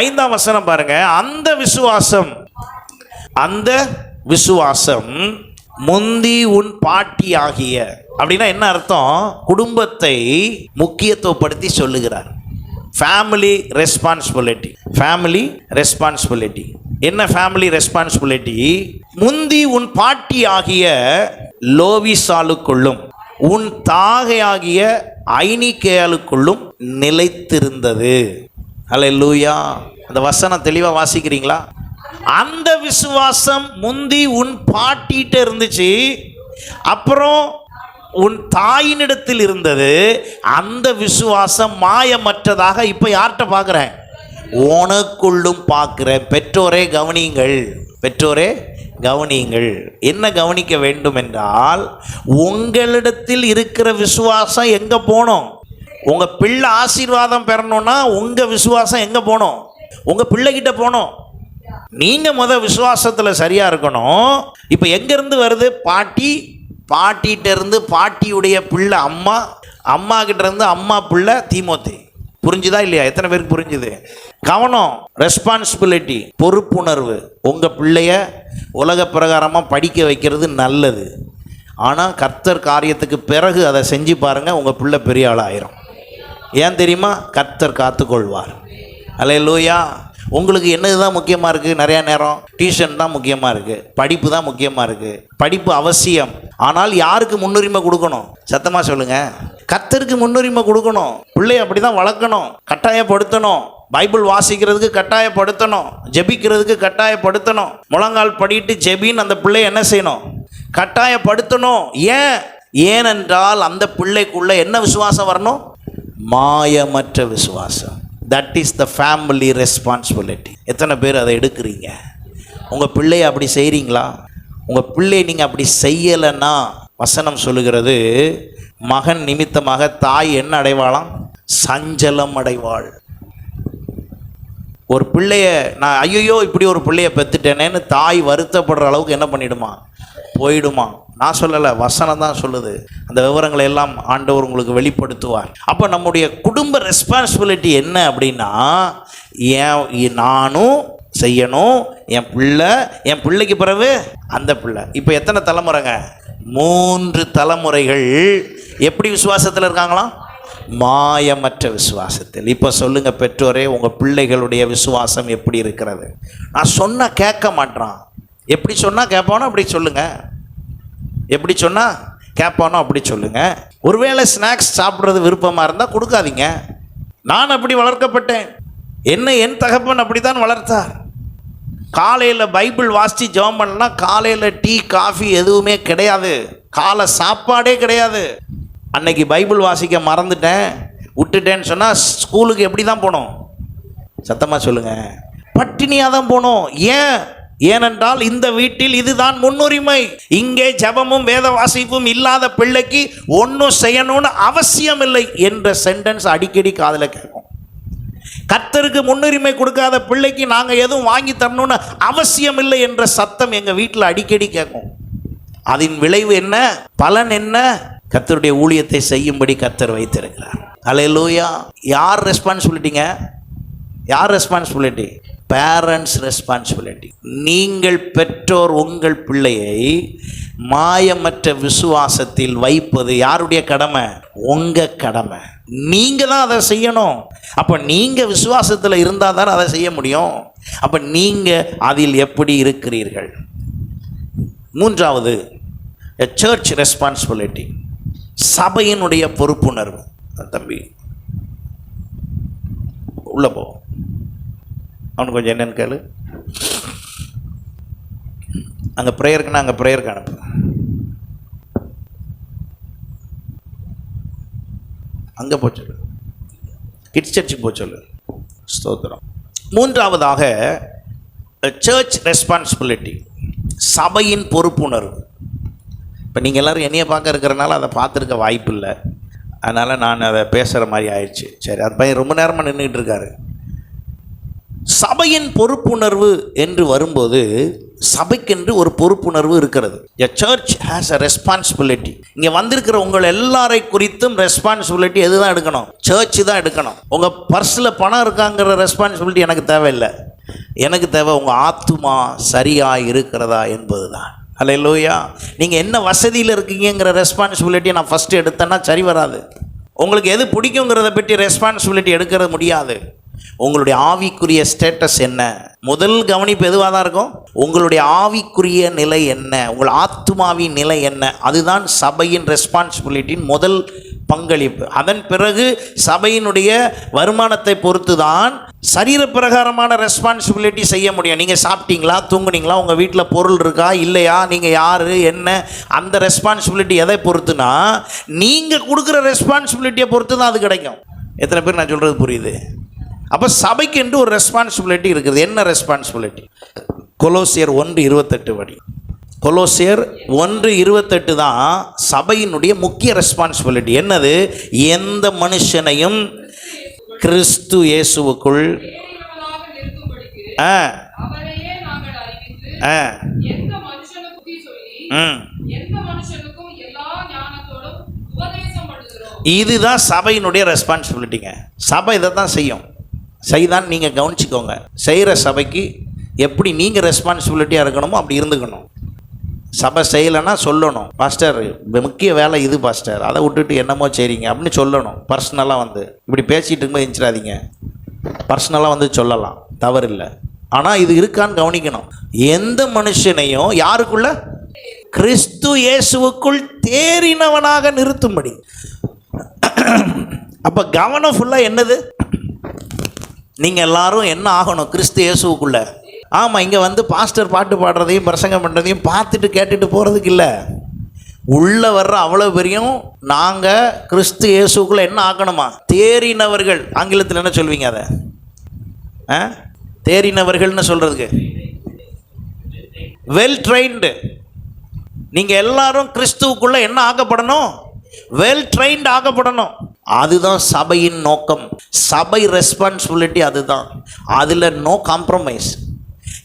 A: 5ஆம் வசனம் பாருங்க, அந்த விசுவாசம் முந்தி உன் பாட்டி ஆகிய. அப்படின்னா என்ன அர்த்தம்? குடும்பத்தை முக்கியத்துவப்படுத்தி சொல்லுகிறார். Family responsibility. என்ன ஃபேமிலி ரெஸ்பான்சிபிலிட்டி? முந்தி உன் பாட்டி ஆகிய லோவிசாலுக்குள்ளும் உன் தாகையாகிய ஐனிகேயாளுக்குள்ளும் நிலைத்திருந்தது. அல்லேலூயா. அந்த வசனம் தெளிவாக வாசிக்கிறீங்களா? அந்த விசுவாசம் முந்தி உன் பாட்டிகிட்ட இருந்துச்சு, அப்புறம் உன் தாயினிடத்தில் இருந்தது. அந்த விசுவாசம் மாயமற்றதாக இப்போ யார்கிட்ட பார்க்குறேன்? உனக்குள்ளும் பார்க்குறேன். பெற்றோரே கவனியுங்கள். என்ன கவனிக்க வேண்டும் என்றால், உங்களிடத்தில் இருக்கிற விசுவாசம் எங்கே போகணும்? உங்கள் பிள்ளை ஆசீர்வாதம் பெறணும்னா உங்கள் விசுவாசம் எங்கே போகணும்? உங்கள் பிள்ளைகிட்ட போகணும். நீங்கள் விசுவாசத்தில் சரியாக இருக்கணும். இப்போ எங்கேருந்து வருது? பாட்டிகிட்டேருந்து பாட்டியுடைய பிள்ளை அம்மா கிட்டேருந்து அம்மா பிள்ளை தீமோத்தேயு. புரிஞ்சுதா இல்லையா? எத்தனை பேருக்கு புரிஞ்சுது? கவனம், ரெஸ்பான்சிபிலிட்டி, பொறுப்புணர்வு. உங்கள் பிள்ளைய உலக பிரகாரமாக படிக்க வைக்கிறது நல்லது. ஆனால் கர்த்தர் காரியத்துக்கு பிறகு அதை செஞ்சு பாருங்கள், உங்கள் பிள்ளை பெரிய ஆளாயிரும். ஏன் தெரியுமா? கர்த்தர் காத்துக்கொள்வார். அல்லேலூயா. உங்களுக்கு என்னது தான் முக்கியமாக இருக்குது? நிறையா நேரம் டியூஷன் தான் முக்கியமாக இருக்குது, படிப்பு தான் முக்கியமாக இருக்குது. படிப்பு அவசியம், ஆனால் யாருக்கு முன்னுரிமை கொடுக்கணும்? சத்தமாக சொல்லுங்கள். கர்த்தருக்கு முன்னுரிமை கொடுக்கணும். பிள்ளையை அப்படி தான் வளர்க்கணும், கட்டாயப்படுத்தணும். பைபிள் வாசிக்கிறதுக்கு கட்டாயப்படுத்தணும், ஜெபிக்கிறதுக்கு கட்டாயப்படுத்தணும். முழங்கால் படிட்டு ஜெபின்னு அந்த பிள்ளையை என்ன செய்யணும்? கட்டாயப்படுத்தணும். ஏனென்றால் அந்த பிள்ளைக்குள்ள என்ன விசுவாசம் வரணும்? மாயமற்ற விசுவாசம். That is the family responsibility. எத்தனை பேர் அதை எடுக்கிறீங்க? உங்கள் பிள்ளையை அப்படி செய்கிறீங்களா? உங்கள் பிள்ளையை நீங்கள் அப்படி செய்யலைன்னா வசனம் சொல்லுகிறது, மகன் நிமித்தமாக தாய் என்ன அடைவாளாம்? சஞ்சலம் அடைவாள். ஒரு பிள்ளைய நான் ஐயோ இப்படி ஒரு பிள்ளைய பெற்றுட்டேனேன்னு தாய் வருத்தப்படுற அளவுக்கு என்ன பண்ணிடுமா? போயிடுமா? நான் சொல்லலை, வசனம் தான் சொல்லுது. அந்த விவரங்களை எல்லாம் ஆண்டவர் உங்களுக்கு வெளிப்படுத்துவார். அப்போ நம்முடைய குடும்ப ரெஸ்பான்சிபிலிட்டி என்ன அப்படின்னா, நானும் செய்யணும், என் பிள்ளைக்கு பிறகு அந்த பிள்ளை. இப்போ எத்தனை தலைமுறைங்க? 3 தலைமுறைகள் எப்படி விசுவாசத்தில் இருக்காங்களாம்? மாயமற்ற விசுவாசத்தில். இப்போ சொல்லுங்க பெற்றோரே, உங்கள் பிள்ளைகளுடைய விசுவாசம் எப்படி இருக்கிறது? நான் சொன்னால் கேட்க மாட்டான். எப்படி சொன்னால் கேட்பானோ அப்படி சொல்லுங்க. எப்படி சொன்னால் கேட்பானோ அப்படி சொல்லுங்க. ஒருவேளை ஸ்நாக்ஸ் சாப்பிட்றது விருப்பமாக இருந்தால் கொடுக்காதீங்க. நான் அப்படி வளர்க்கப்பட்டேன், என் தகப்பன் அப்படி தான் வளர்த்தார். காலையில் பைபிள் வாசித்து ஜெபம் பண்ணலாம், காலையில் டீ காஃபி எதுவுமே கிடையாது, காலை சாப்பாடே கிடையாது. அன்னைக்கு பைபிள் வாசிக்க மறந்துட்டேன், விட்டுட்டேன்னு சொன்னால் ஸ்கூலுக்கு எப்படி தான் போனோம்? சத்தமாக சொல்லுங்கள். பட்டினியாக தான் போனோம். ஏனென்றால் இந்த வீட்டில் இதுதான் முன்னுரிமை. இங்கே ஜெபமும் வேத வாசிப்பும் இல்லாத பிள்ளைக்கு ஒன்றும் செய்யணும்னு அவசியம் இல்லை என்ற சென்டென்ஸ் அடிக்கடி காதில் கேட்கும். கர்த்தருக்கு முன்னுரிமை கொடுக்காத பிள்ளைக்கு நாங்கள் எதுவும் வாங்கி தரணும்னு அவசியம் இல்லை என்ற சத்தம் எங்கள் வீட்டில் அடிக்கடி கேட்கும். அதன் விளைவு என்ன? பலன் என்ன? கர்த்தருடைய ஊழியத்தை செய்யும்படி கர்த்தர் வைத்திருக்கிறார். அல்லேலூயா. யார் ரெஸ்பான்சிபிலிட்டிங்க? யார் ரெஸ்பான்சிபிலிட்டி? Parents responsibility. நீங்கள் பெற்றோர் உங்கள் பிள்ளையை மாயமற்ற விசுவாசத்தில் வைப்பது யாருடைய கடமை? உங்கள் கடமை. நீங்கள் தான் அதை செய்யணும். அப்போ நீங்கள் விசுவாசத்தில் இருந்தால் தான் அதை செய்ய முடியும். அப்போ நீங்கள் அதில் எப்படி இருக்கிறீர்கள்? 3வது, சர்ச் ரெஸ்பான்சிபிலிட்டி, சபையினுடைய பொறுப்புணர்வு. தம்பி உள்ள போ, அவனுக்கு கொஞ்சம் என்னன்னு கேளு. அங்கே ப்ரேயருக்குன்னா அங்கே ப்ரேயருக்கு அனுப்பு. அங்கே போச்சொல்லு, கிட்ஸ் சர்ச்சுக்கு போச்சொல்லு. ஸ்தோத்திரம். 3வதாக சர்ச் ரெஸ்பான்சிபிலிட்டி, சபையின் பொறுப்புணர்வு. இப்போ நீங்கள் எல்லோரும் என்னையை பார்க்க இருக்கிறனால அதை பார்த்துருக்க வாய்ப்பு இல்லை, அதனால் நான் அதை பேசுகிற மாதிரி ஆயிடுச்சு. சரி, அது பையன் ரொம்ப நேரமாக நின்றுட்டு இருக்காரு. சபையின் பொறுப்புணர்வு என்று வரும்போது சபைக்கென்று ஒரு பொறுப்புணர்வு இருக்கிறது. எ சர்ச் ஹேஸ் அ ரெஸ்பான்சிபிலிட்டி. இங்கே வந்திருக்கிற உங்கள் எல்லாரை குறித்தும் ரெஸ்பான்சிபிலிட்டி எது தான் எடுக்கணும்? சர்ச் தான் எடுக்கணும். உங்கள் பர்ஸில் பணம் இருக்காங்கிற ரெஸ்பான்சிபிலிட்டி எனக்கு தேவையில்லை. எனக்கு தேவை உங்கள் ஆத்துமா சரியாக இருக்கிறதா என்பது தான். அல்லேலூயா. நீங்கள் என்ன வசதியில் இருக்கீங்கிற ரெஸ்பான்சிபிலிட்டியை நான் ஃபஸ்ட்டு எடுத்தேன்னா சரி வராது. உங்களுக்கு எது பிடிக்குங்கிறத பற்றி ரெஸ்பான்சிபிலிட்டி எடுக்கிறது முடியாது. உங்களுடைய ஆவிக்குரிய ஸ்டேட்டஸ் என்ன? முதல் கவனிப்பு எதுவாக தான் இருக்கும்? உங்களுடைய ஆவிக்குரிய நிலை என்ன, உங்கள் ஆத்துமாவின் நிலை என்ன? அதுதான் சபையின் ரெஸ்பான்சிபிலிட்டியின் முதல் பங்களிப்பு. அதன் பிறகு சபையினுடைய வருமானத்தை பொறுத்து தான் சரீர பிரகாரமான ரெஸ்பான்சிபிலிட்டி செய்ய முடியும். நீங்கள் சாப்பிட்டீங்களா, தூங்குனீங்களா, உங்கள் வீட்டில் பொருள் இருக்கா இல்லையா, நீங்கள் யார் என்ன, அந்த ரெஸ்பான்சிபிலிட்டி எதை பொறுத்துனா நீங்கள் கொடுக்குற ரெஸ்பான்சிபிலிட்டியை பொறுத்து தான் அது கிடைக்கும். எத்தனை பேர் நான் சொல்கிறது புரியுது? அப்போ சபைக்கு என்று ஒரு ரெஸ்பான்சிபிலிட்டி இருக்குது. என்ன ரெஸ்பான்சிபிலிட்டி? கொலோசியர் 1:28 படி, கொலோசியர் 1:28 தான் சபையினுடைய முக்கிய ரெஸ்பான்சிபிலிட்டி. என்னது? எந்த மனுஷனையும் கிறிஸ்து இயேசுவுக்குள் இதுதான் சபையினுடைய ரெஸ்பான்சிபிலிட்டிங்க. சபை இதை தான் செய்யும். செய்தான் நீங்கள் கவனிச்சுக்கோங்க. செய்கிற சபைக்கு எப்படி நீங்கள் ரெஸ்பான்சிபிலிட்டியாக இருக்கணுமோ அப்படி இருந்துக்கணும். சபை செய்யலைன்னா சொல்லணும், பாஸ்டர் முக்கிய வேலை இது பாஸ்டர், அதை விட்டுட்டு என்னமோ செய்றீங்க அப்படின்னு சொல்லணும். பர்சனலாக வந்து இப்படி பேசிகிட்டு இருக்கும்போது எஞ்சிடாதீங்க, பர்சனலாக வந்து சொல்லலாம். தவறில்லை. ஆனால் இது இருக்கான்னு கவனிக்கணும். எந்த மனுஷனையும் யாருக்குள்ள? கிறிஸ்து இயேசுவுக்குள் தேறினவனாக நிறுத்தும்படி. அப்போ கவனம் ஃபுல்லாக என்னது? நீங்கள் எல்லாரும் என்ன ஆகணும்? கிறிஸ்து இயேசுவுக்குள்ள. ஆமாம், இங்கே வந்து பாஸ்டர் பாட்டு பாடுறதையும் பிரசங்கம் பண்ணுறதையும் பார்த்துட்டு கேட்டுட்டு போகிறதுக்கு இல்லை. உள்ளே வர்ற அவ்வளோ பெரியும் நாங்கள் கிறிஸ்து இயேசுக்குள்ளே என்ன ஆகணுமா? தேறினவர்கள். ஆங்கிலத்தில் என்ன சொல்வீங்க அதை? தேறினவர்கள்னு சொல்கிறதுக்கு வெல் ட்ரெயின்டு. நீங்கள் எல்லாரும் கிறிஸ்துவுக்குள்ளே என்ன ஆக்கப்படணும்? Well trained ஆக்கப்படணும். அதுதான் சபையின் நோக்கம். சபை ரெஸ்பான்சிபிலிட்டி அதுதான். அதில் நோ காம்ப்ரமைஸ்.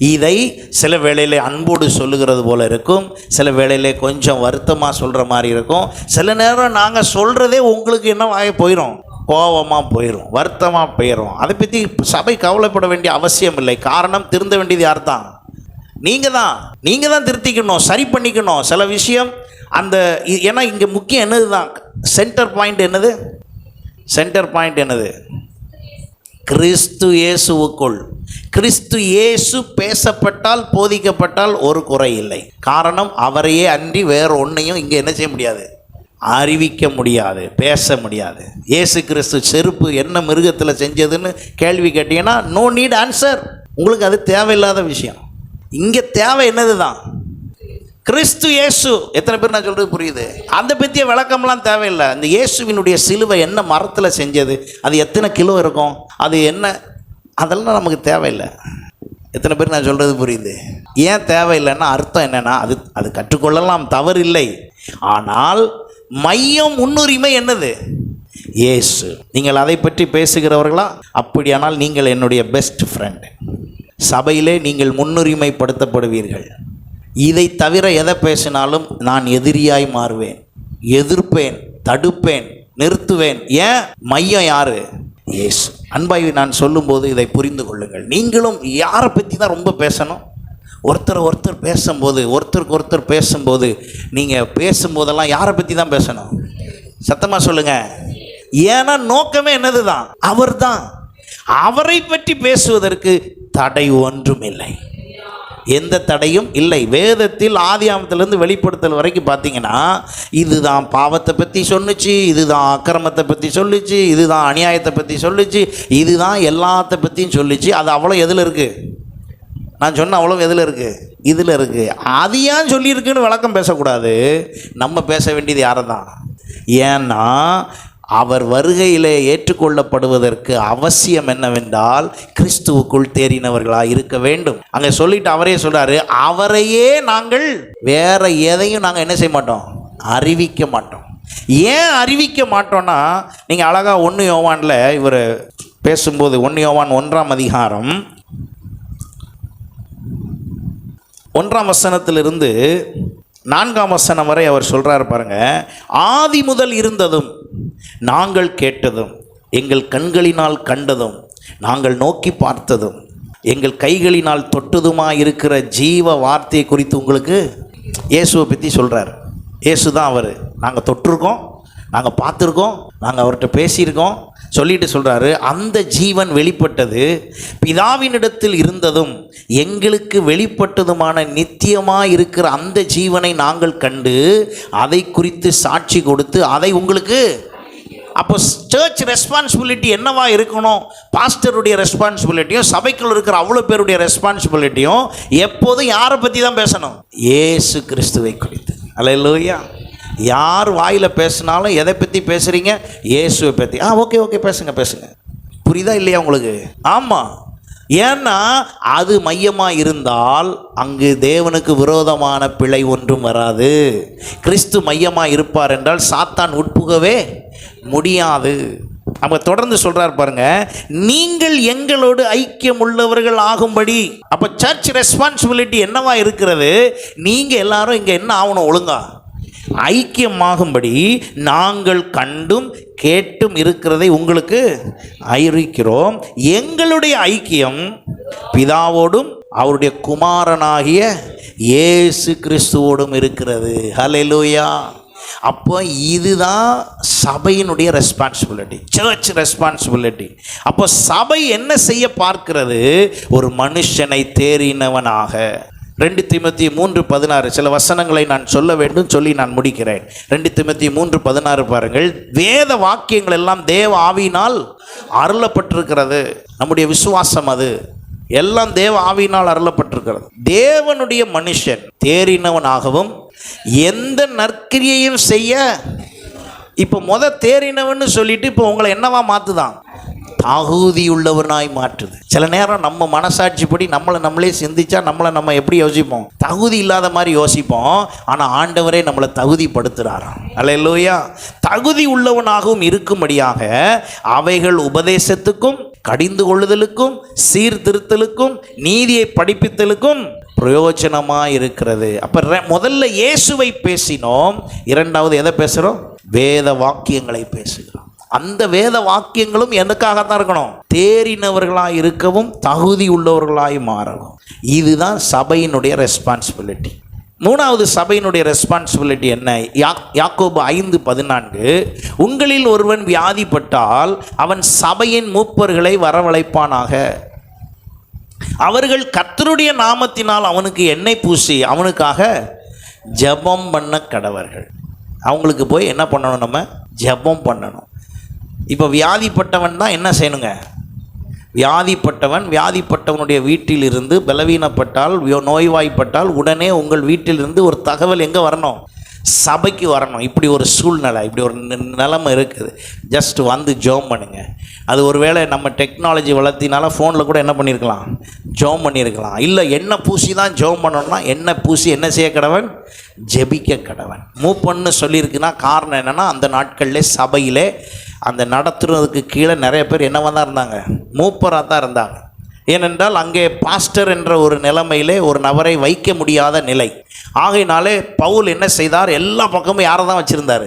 A: இதை சில வேளையிலே அன்போடு சொல்லுகிறது போல இருக்கும், சில வேளையிலே கொஞ்சம் வருத்தமாக சொல்கிற மாதிரி இருக்கும். சில நேரம் நாங்கள் சொல்கிறதே உங்களுக்கு என்ன ஆகி போயிடும்? கோபமாக போயிடும், வருத்தமாக போயிடும். அதை பற்றி சபை கவலைப்பட வேண்டிய அவசியம் இல்லை. காரணம், திருந்த வேண்டியது யார் தான்? நீங்கள் தான் திருத்திக்கணும், சரி பண்ணிக்கணும் சில விஷயம். அந்த ஏன்னா இங்கே முக்கியம் என்னது தான்? சென்டர் பாயிண்ட் என்னது? சென்டர் பாயிண்ட் என்னது? கிறிஸ்து இயேசுவுக்குள். கிறிஸ்து இயேசு பேசப்பட்டால், போதிக்கப்பட்டால் ஒரு குறை இல்லை. காரணம், அவரையே அன்றி வேற ஒன்றையும் இங்கே என்ன செய்ய முடியாது? அறிவிக்க முடியாது, பேச முடியாது. இயேசு கிறிஸ்து செருப்பு என்ன மிருகத்தில் செஞ்சதுன்னு கேள்வி கேட்டீங்கன்னா நோ நீட் ஆன்சர். உங்களுக்கு அது தேவையில்லாத விஷயம். இங்கே தேவை என்னது தான்? கிறிஸ்து இயேசு. எத்தனை பேர் நான் சொல்கிறது புரியுது? அதை பற்றிய விளக்கம்லாம் தேவையில்லை. அந்த இயேசுவினுடைய சிலுவை என்ன மரத்தில் செஞ்சது, அது எத்தனை கிலோ இருக்கும், அது என்ன, அதெல்லாம் நமக்கு தேவையில்லை. எத்தனை பேர் நான் சொல்கிறது புரியுது? ஏன் தேவையில்லைன்னா அர்த்தம் என்னென்னா, அது கற்றுக்கொள்ளலாம், தவறில்லை. ஆனால் மையம், முன்னுரிமை என்னது? இயேசு. நீங்கள் அதை பற்றி பேசுகிறவர்களா? அப்படியானால் நீங்கள் என்னுடைய பெஸ்ட் ஃப்ரெண்ட். சபையிலே நீங்கள் முன்னுரிமைப்படுத்தப்படுவீர்கள். இதை தவிர எதை பேசினாலும் நான் எதிரியாய் மாறுவேன், எதிர்ப்பேன், தடுப்பேன், நிறுத்துவேன். ஏன்? மையம் யாரு? இயேசு. அன்பாய் நான் சொல்லும்போது இதை புரிந்து கொள்ளுங்கள். நீங்களும் யாரை பற்றி தான் ரொம்ப பேசணும்? ஒருத்தர் பேசும்போது, ஒருத்தருக்கு ஒருத்தர் பேசும்போது, நீங்கள் பேசும்போதெல்லாம் யாரை பற்றி தான் பேசணும்? சத்தமாக சொல்லுங்கள். ஏன்னா நோக்கமே என்னது தான்? அவர் தான். அவரை பற்றி பேசுவதற்கு தடை ஒன்றும் இல்லை, எந்த தடையும் இல்லை. வேதத்தில் ஆதியாமத்திலிருந்து வெளிப்படுத்தல் வரைக்கும் பார்த்தீங்கன்னா இதுதான் பாவத்தை பற்றி சொல்லுச்சு, இதுதான் அக்கிரமத்தை பற்றி சொல்லிச்சு, இதுதான் அநியாயத்தை பற்றி சொல்லிச்சு, இதுதான் எல்லாத்த பற்றியும் சொல்லிச்சு. அது அவ்வளோ எதில் இருக்குது? நான் சொன்ன அவ்வளோ எதில் இருக்குது? இதில் இருக்குது. அது ஏன் சொல்லியிருக்குன்னு விளக்கம் பேசக்கூடாது. நம்ம பேச வேண்டியது யாரை தான்? ஏன்னா அவர் வருகையிலே ஏற்றுக்கொள்ளப்படுவதற்கு அவசியம் என்னவென்றால் கிறிஸ்துவுக்குள் தேறினவர்களாக இருக்க வேண்டும். அங்கே சொல்லிட்டு அவரே சொல்கிறாரு, அவரையே நாங்கள் வேற எதையும் நாங்கள் என்ன செய்ய மாட்டோம்? அறிவிக்க மாட்டோம். ஏன் அறிவிக்க மாட்டோம்னா, நீங்கள் அழகாக 1 யோவானில் இவர் பேசும்போது 1 யோவான் 1ஆம் அதிகாரம் 1ஆம் வசனத்திலிருந்து 4ஆம் வசனம் வரை அவர் சொல்கிறார் பாருங்க. ஆதி முதல் இருந்ததும் நாங்கள் கேட்டதும், எங்கள் கண்களினால் கண்டதும், நாங்கள் நோக்கி பார்த்ததும், எங்கள் கைகளினால் தொட்டதுமாக இருக்கிற ஜீவ வார்த்தையை குறித்து உங்களுக்கு இயேசுவை பற்றி சொல்கிறார். இயேசு தான் அவர். நாங்கள் தொட்டிருக்கோம், நாங்கள் பார்த்துருக்கோம், நாங்கள் அவர்கிட்ட பேசியிருக்கோம் சொல்லிட்டு சொல்கிறாரு. அந்த ஜீவன் வெளிப்பட்டது, பிதாவினிடத்தில் இருந்ததும் எங்களுக்கு வெளிப்பட்டதுமான நித்தியமாக இருக்கிற அந்த ஜீவனை நாங்கள் கண்டு அதை குறித்து சாட்சி கொடுத்து அதை உங்களுக்கு. அப்போ சர்ச் ரெஸ்பான்சிபிலிட்டி என்னவா இருக்கணும்? பாஸ்டருடைய ரெஸ்பான்சிபிலிட்டியும் சபைக்குள் இருக்கிற அவ்வளோ பேருடைய ரெஸ்பான்சிபிலிட்டியும் எப்போதும் யாரை பற்றி தான் பேசணும்? இயேசு கிறிஸ்துவை குறித்து. அல்லேலூயா. யார் வாயில் பேசினாலும் எதை பற்றி பேசுகிறீங்க? இயேசுவை பற்றி. ஓகே பேசுங்க. புரியுதா இல்லையா உங்களுக்கு? ஆமாம். ஏன்னா அது மையமாக இருந்தால் அங்கு தேவனுக்கு விரோதமான பிழை ஒன்றும் வராது. கிறிஸ்து மையமாக இருப்பார் என்றால் சாத்தான் உட்புகவே முடியாது. நம்ம தொடர்ந்து சொல்கிறார் பாருங்க, நீங்கள் எங்களோடு ஐக்கியம் உள்ளவர்கள் ஆகும்படி. அப்போ சர்ச் ரெஸ்பான்சிபிலிட்டி என்னவா இருக்கிறது? நீங்கள் எல்லாரும் இங்கே என்ன ஆகணும்? ஒழுங்கா ஐக்கியமாகும்படி நாங்கள் கண்டும் கேட்டும் இருக்கிறதை உங்களுக்கு அறிவிக்கிறோம். எங்களுடைய ஐக்கியம் பிதாவோடும் அவருடைய குமாரனாகிய இயேசு கிறிஸ்துவோடும் இருக்கிறது. ஹல்லேலூயா. அப்போ இதுதான் சபையினுடைய ரெஸ்பான்சிபிலிட்டி, சர்ச் ரெஸ்பான்சிபிலிட்டி. அப்போ சபை என்ன செய்ய பார்க்கிறது? ஒரு மனுஷனை தேறினவனாக. 2 தீமோத்தேயு 3:16 சில வசனங்களை நான் சொல்ல வேண்டும், சொல்லி நான் முடிக்கிறேன். 2 தீமோத்தேயு 3:16 பாருங்கள். வேத வாக்கியங்கள் எல்லாம் தேவ ஆவியினால் அருளப்பட்டிருக்கிறது. நம்முடைய விசுவாசம் அது எல்லாம் தேவ ஆவியினால் அருளப்பட்டிருக்கிறது. தேவனுடைய மனுஷன் தேறினவனாகவும் எந்த நற்கிரியையும் செய்ய, இப்போ தேறினவன்னு சொல்லிட்டு இப்போ உங்களை என்னவா மாற்றுதான்? தகுதியுள்ளவனாய் மாற்றுது. சில நேரம் நம்ம மனசாட்சிப்படி நம்மளே சிந்திச்சா நம்ம எப்படி யோசிப்போம்? தகுதி இல்லாத மாதிரி யோசிப்போம். ஆனால் ஆண்டவரே நம்மளை தகுதிப்படுத்துகிறாராம். அல்லேலூயா. தகுதி உள்ளவனாகவும் இருக்கும்படியாக அவைகள் உபதேசத்துக்கும், கடிந்து கொள்ளுதலுக்கும், சீர்திருத்தலுக்கும், நீதியை படிப்பித்தலுக்கும் பிரயோஜனமாக இருக்கிறது. அப்போ முதல்ல இயேசுவை பேசினோம், இரண்டாவது எதை பேசுகிறோம்? வேத வாக்கியங்களை பேசுகிறோம். அந்த வேத வாக்கியங்களும் எனக்காகத்தான் இருக்கணும், தேறினவர்களாய் இருக்கவும் தகுதி உள்ளவர்களாய் மாறவும். இதுதான் சபையினுடைய ரெஸ்பான்சிபிலிட்டி. மூணாவது சபையினுடைய ரெஸ்பான்சிபிலிட்டி என்ன? யாக்கோபு 5:14 உங்களில் ஒருவன் வியாதிப்பட்டால் அவன் சபையின் மூப்பர்களை வரவழைப்பானாக. அவர்கள் கர்த்தருடைய நாமத்தினால் அவனுக்கு எண்ணெய் பூசி அவனுக்காக ஜெபம் பண்ண கடவர்கள். அவங்களுக்கு போய் என்ன பண்ணணும்? நம்ம ஜெபம் பண்ணணும். இப்போ வியாதிப்பட்டவன் தான் என்ன செய்யணுங்க? வியாதிப்பட்டவனுடைய வீட்டிலிருந்து பலவீனப்பட்டால், நோய்வாய்ப்பட்டால் உடனே உங்கள் வீட்டிலிருந்து ஒரு தகவல் எங்கே வரணும்? சபைக்கு வரணும். இப்படி ஒரு சூழ்நிலை, இப்படி ஒரு நிலைமை இருக்குது. ஜஸ்ட் வந்து ஜெபம் பண்ணுங்க. அது ஒருவேளை நம்ம டெக்னாலஜி வளர்த்தினால ஃபோனில் கூட என்ன பண்ணியிருக்கலாம்? ஜெபம் பண்ணியிருக்கலாம். இல்லை எண்ணெய் பூசி தான் ஜெபம் பண்ணணும்னா எண்ணெய் பூசி என்ன செய்ய கடவன்? ஜெபிக்க கடவன். மூப்பன்னு சொல்லியிருக்குன்னா காரணம் என்னென்னா, அந்த நாட்களில் சபையிலே அந்த நடத்துறதுக்கு கீழே நிறைய பேர் என்னவாக தான் இருந்தாங்க? மூப்பராக தான் இருந்தாங்க. ஏனென்றால் அங்கே பாஸ்டர் என்ற ஒரு நிலைமையிலே ஒரு நபரை வைக்க முடியாத நிலை. ஆகையினாலே பவுல் என்ன செய்தார்? எல்லா பக்கமும் யாரை தான் வச்சுருந்தார்?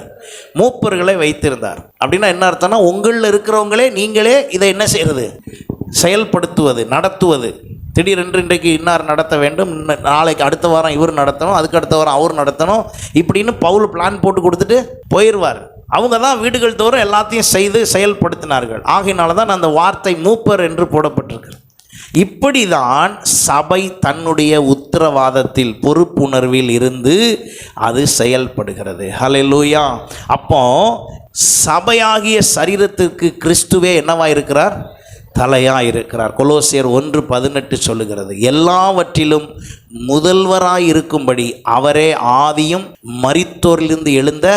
A: மூப்பர்களை வைத்திருந்தார். அப்படின்னா என்ன அர்த்தம்னா, உங்களில் இருக்கிறவங்களே நீங்களே இதை என்ன செய்கிறது? செயல்படுத்துவது, நடத்துவது. திடீரென்று இன்றைக்கு இன்னார் நடத்த வேண்டும், நாளைக்கு அடுத்த வாரம் இவர் நடத்தணும், அதுக்கு அடுத்த வாரம் அவர் நடத்தணும், இப்படின்னு பவுல் பிளான் போட்டு கொடுத்துட்டு போயிடுவார். அவங்க தான் வீடுகள் தோறும் எல்லாத்தையும் செய்து செயல்படுத்தினார்கள். ஆகையினால தான் அந்த வார்த்தை மூப்பர் என்று போடப்பட்டிருக்கு. இப்படி தான் சபை தன்னுடைய உத்தரவாதத்தில், பொறுப்புணர்வில் இருந்து அது செயல்படுகிறது. ஹல்லேலூயா. அப்போ சபையாகிய சரீரத்திற்கு கிறிஸ்துவே என்னவா இருக்கிறார்? தலையாக இருக்கிறார். கொலோசியர் 1:18 சொல்லுகிறது, எல்லாவற்றிலும் முதல்வராய் இருக்கும்படி அவரே ஆதியும் மரித்தோரிலிருந்து எழுந்த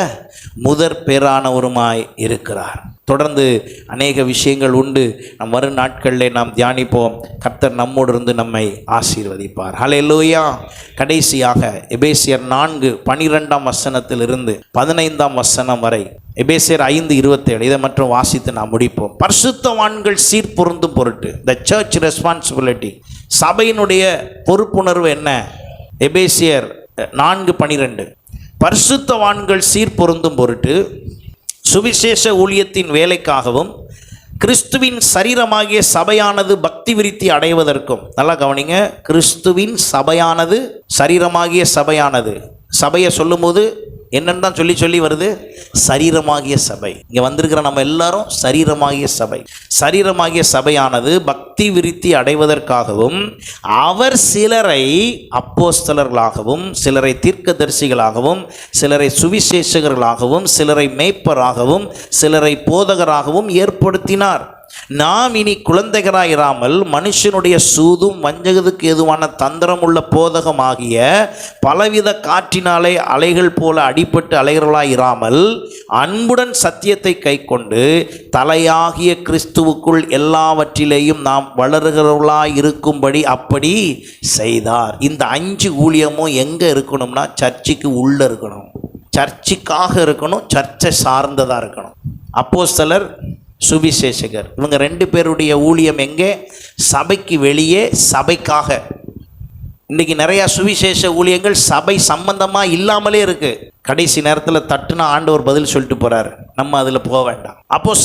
A: முதற் பேரானவருமாய் இருக்கிறார். தொடர்ந்து அநேக விஷயங்கள் உண்டு. நம் வரும் நாட்களில் நாம் தியானிப்போம். கர்த்தர் நம்மோடு இருந்து நம்மை ஆசீர்வதிப்பார். ஹல்லேலூயா. கடைசியாக எபேசியர் 4:12 15 வரை, எபேசியர் 5:27 இதை மட்டும் வாசித்து நாம் முடிப்போம். பரிசுத்தவான்கள் சீர்பொருந்தும் பொருட்டு, த சர்ச் ரெஸ்பான்சிபிலிட்டி, சபையினுடைய பொறுப்புணர்வு என்ன? எபேசியர் 4:12 பரிசுத்தவான்கள் சீர்பொருந்தும் பொருட்டு சுவிசேஷ ஊழியத்தின் வேலைக்காகவும் கிறிஸ்துவின் சரீரமாகிய சபையானது பக்தி விருத்தி அடைவதற்கும். நல்லா கவனிங்க, கிறிஸ்துவின் சபையானது, சரீரமாகிய சபையானது. சபையை சொல்லும்போது என்னன்னு தான் சொல்லி வருது? சரீரமாகிய சபை. இங்கே வந்திருக்கிற நம்ம எல்லாரும் சரீரமாகிய சபை. சரீரமாகிய சபையானது பக்தி விருத்தி அடைவதற்காகவும் அவர் சிலரை அப்போஸ்தலர்களாகவும், சிலரை தீர்க்கதரிசிகளாகவும், சிலரை சுவிசேஷகர்களாகவும், சிலரை மேய்ப்பராகவும், சிலரை போதகராகவும் ஏற்படுத்தினார். நாம் இனி குழந்தைகளாயிராமல் மனுஷனுடைய சூதும் வஞ்சகத்துக்கு ஏதுவான தந்திரமுள்ள போதகமாகிய பலவித காற்றினாலே அலைகள் போல அடிபட்டு அலைகிறவர்களாயிராமல் அன்புடன் சத்தியத்தை கைக்கொண்டு தலையாகிய கிறிஸ்துவுக்குள் எல்லாவற்றிலேயும் நாம் வளருகிறவர்களாய் இருக்கும்படி அப்படி செய்தார். இந்த 5 ஊழியமும் எங்கே இருக்கணும்னா சர்ச்சுக்கு உள்ளே இருக்கணும், சர்ச்சுக்காக இருக்கணும், சர்ச்சை சார்ந்ததாக இருக்கணும். அப்போஸ்தலர், சுவிசேஷகர், இவங்க 2 பேருடைய ஊழியம் எங்கே? சபைக்கு வெளியே, சபைக்காக. இன்றைக்கி நிறையா சுவிசேஷ ஊழியங்கள் சபை சம்பந்தமாக இல்லாமலே இருக்குது. கடைசி நேரத்தில் தட்டுனா ஆண்டவர் பதில் சொல்லிட்டு போகிறாரு, நம்ம அதில் போக வேண்டாம். அப்போது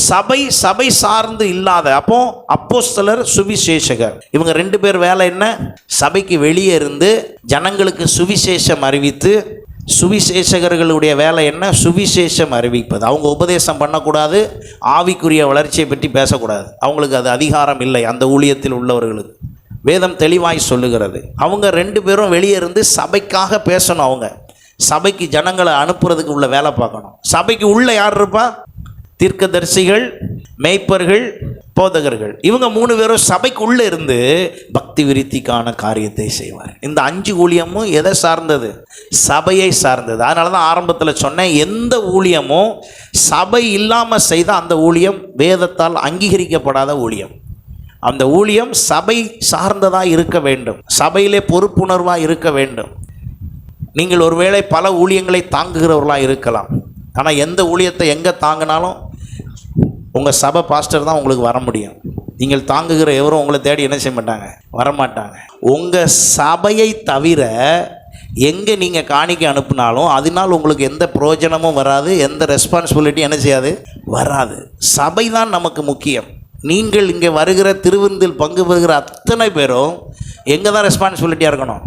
A: சபை சார்ந்து இல்லாத, அப்போ அப்போஸ்தலர், சுவிசேஷகர், இவங்க 2 பேர் வேலை என்ன? சபைக்கு வெளியே இருந்து ஜனங்களுக்கு சுவிசேஷம் அறிவித்து சுவிசேஷகர்களுடைய வேலை என்ன? சுவிசேஷம் அறிவிப்பது. அவங்க உபதேசம் பண்ணக்கூடாது, ஆவிக்குரிய வளர்ச்சியை பற்றி பேசக்கூடாது. அவங்களுக்கு அது அதிகாரம் இல்லை. அந்த ஊழியத்தில் உள்ளவர்களுக்கு வேதம் தெளிவாய் சொல்லுகிறது. அவங்க 2 பேரும் வெளியே இருந்து சபைக்காக பேசணும். அவங்க சபைக்கு ஜனங்களை அனுப்புறதுக்கு உள்ள வேலை பார்க்கணும். சபைக்கு உள்ள யார் இருப்பா? தீர்க்கதரிசிகள், மேய்ப்பர்கள், போதகர்கள். இவங்க 3 பேரும் சபைக்கு உள்ளே இருந்து பக்தி விருத்திக்கான காரியத்தை செய்வார். இந்த 5 ஊழியமும் எதை சார்ந்தது? சபையை சார்ந்தது. அதனால தான் ஆரம்பத்தில் சொன்னேன், எந்த ஊழியமும் சபை இல்லாமல் செய்த அந்த ஊழியம் வேதத்தால் அங்கீகரிக்கப்படாத ஊழியம். அந்த ஊழியம் சபை சார்ந்ததாக இருக்க வேண்டும், சபையிலே பொறுப்புணர்வாக இருக்க வேண்டும். நீங்கள் ஒருவேளை பல ஊழியங்களை தாங்குகிறவர்களாக இருக்கலாம். ஆனால் எந்த ஊழியத்தை எங்கே தாங்கினாலும் உங்கள் சபை பாஸ்டர் தான் உங்களுக்கு வர முடியும். நீங்கள் தாங்குகிற எவரும் உங்களை தேடி என்ன செய்ய மாட்டாங்க, வரமாட்டாங்க. உங்கள் சபையை தவிர எங்கே நீங்கள் காணிக்கை அனுப்புனாலும் அதனால் உங்களுக்கு எந்த பிரயோஜனமும் வராது, எந்த ரெஸ்பான்சிபிலிட்டி என்ன செய்யாது, வராது. சபை தான் நமக்கு முக்கியம். நீங்கள் இங்கே வருகிற திருவிருந்தில் பங்கு பெறுகிற அத்தனை பேரும் எங்கே தான் ரெஸ்பான்சிபிலிட்டியாக இருக்கணும்?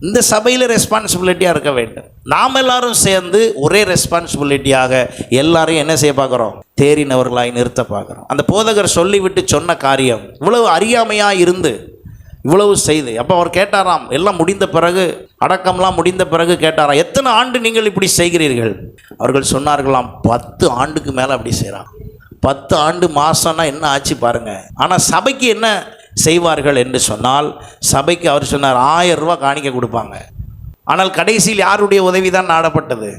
A: இந்த சபையில் ரெஸ்பான்சிபிலிட்டியாக இருக்க வேண்டும். நாம் எல்லாரும் சேர்ந்து ஒரே ரெஸ்பான்சிபிலிட்டியாக எல்லாரையும் என்ன செய்ய பார்க்குறோம்? தேறினவர்களாய் நிறுத்த பார்க்குறோம். அந்த போதகர் சொல்லிவிட்டு சொன்ன காரியம் இவ்வளவு அறியாமையாக இருந்து இவ்வளவு செய்து, அப்போ அவர் கேட்டாராம், எல்லாம் முடிந்த பிறகு, அடக்கம்லாம் முடிந்த பிறகு கேட்டாராம், எத்தனை ஆண்டு நீங்கள் இப்படி செய்கிறீர்கள்? அவர்கள் சொன்னார்களாம், 10 ஆண்டுக்கு மேலே அப்படி செய்கிறான். 10 ஆண்டு மாதம்னா என்ன ஆச்சு பாருங்க. ஆனால் சபைக்கு என்ன செய்வார்கள் என்று சொன்னால், சபைக்கு அவர் சொன்னார் 1000 ரூபா காணிக்க கொடுப்பாங்க. ஆனால் கடைசியில் யாருடைய உதவி தான் நாடப்பட்டது?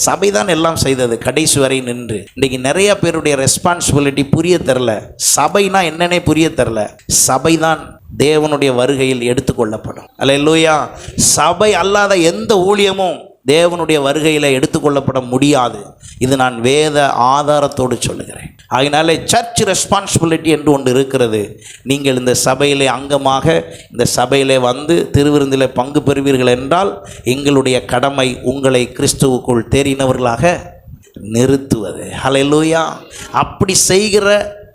A: சபை தான் எல்லாம் செய்தது கடைசி வரை நின்று. இன்றைக்கி நிறைய பேருடைய ரெஸ்பான்சிபிலிட்டி புரிய தெரில. சபைனா என்னன்னே புரிய தெரில. சபை தான் தேவனுடைய வருகையில் எடுத்துக்கொள்ளப்படும். அல்லேலூயா. சபை அல்லாத எந்த ஊழியமும் தேவனுடைய வருகையில் எடுத்துக்கொள்ளப்பட முடியாது. இது நான் வேத ஆதாரத்தோடு சொல்லுகிறேன். அதனால சர்ச் ரெஸ்பான்சிபிலிட்டி என்று ஒன்று இருக்கிறது. நீங்கள் இந்த சபையிலே அங்கமாக இந்த சபையிலே வந்து திருவிருந்தில் பங்கு பெறுவீர்கள் என்றால் எங்களுடைய கடமை உங்களை கிறிஸ்துவுக்குள் தேறினவர்களாக நிறுத்துவது. ஹல்லேலூயா. அப்படி செய்கிற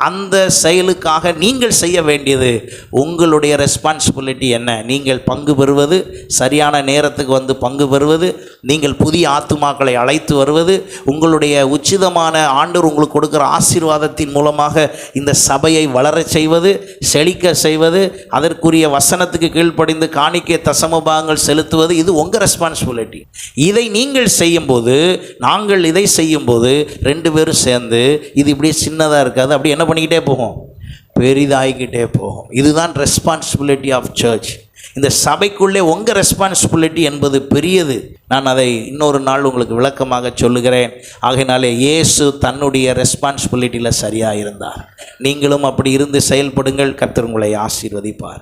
A: அந்த செயலுக்காக நீங்கள் செய்ய வேண்டியது, உங்களுடைய ரெஸ்பான்சிபிலிட்டி என்ன? நீங்கள் பங்கு பெறுவது, சரியான நேரத்துக்கு வந்து பங்கு பெறுவது, நீங்கள் புதிய ஆத்துமாக்களை அழைத்து வருவது, உங்களுடைய உச்சிதமான ஆண்டவர் உங்களுக்கு கொடுக்குற ஆசீர்வாதத்தின் மூலமாக இந்த சபையை வளரச் செய்வது, செழிக்க செய்வது, அதற்குரிய வசனத்துக்கு கீழ்ப்படிந்து காணிக்கை தசமபாகங்கள் செலுத்துவது. இது உங்கள் ரெஸ்பான்சிபிலிட்டி. இதை நீங்கள் செய்யும்போது, நாங்கள் இதை செய்யும்போது 2 பேரும் சேர்ந்து இது இப்படி சின்னதாக இருக்காது, அப்படி என்ன பண்ணிக்கிட்டே போகும், பெரிதாகிக்கிட்டே போகும். இதுதான் ரெஸ்பான்சிபிலிட்டி ஆஃப் சர்ச். இந்த சபைக்குள்ளே உங்கள் ரெஸ்பான்சிபிலிட்டி என்பது பெரியது. நான் அதை இன்னொரு நாள் உங்களுக்கு விளக்கமாக சொல்லுகிறேன். ஆகையினாலே இயேசு தன்னுடைய ரெஸ்பான்சிபிலிட்டியில் சரியாக இருந்தார். நீங்களும் அப்படி இருந்து செயல்படுங்கள். கர்த்தர் உங்களை ஆசீர்வதிப்பார்.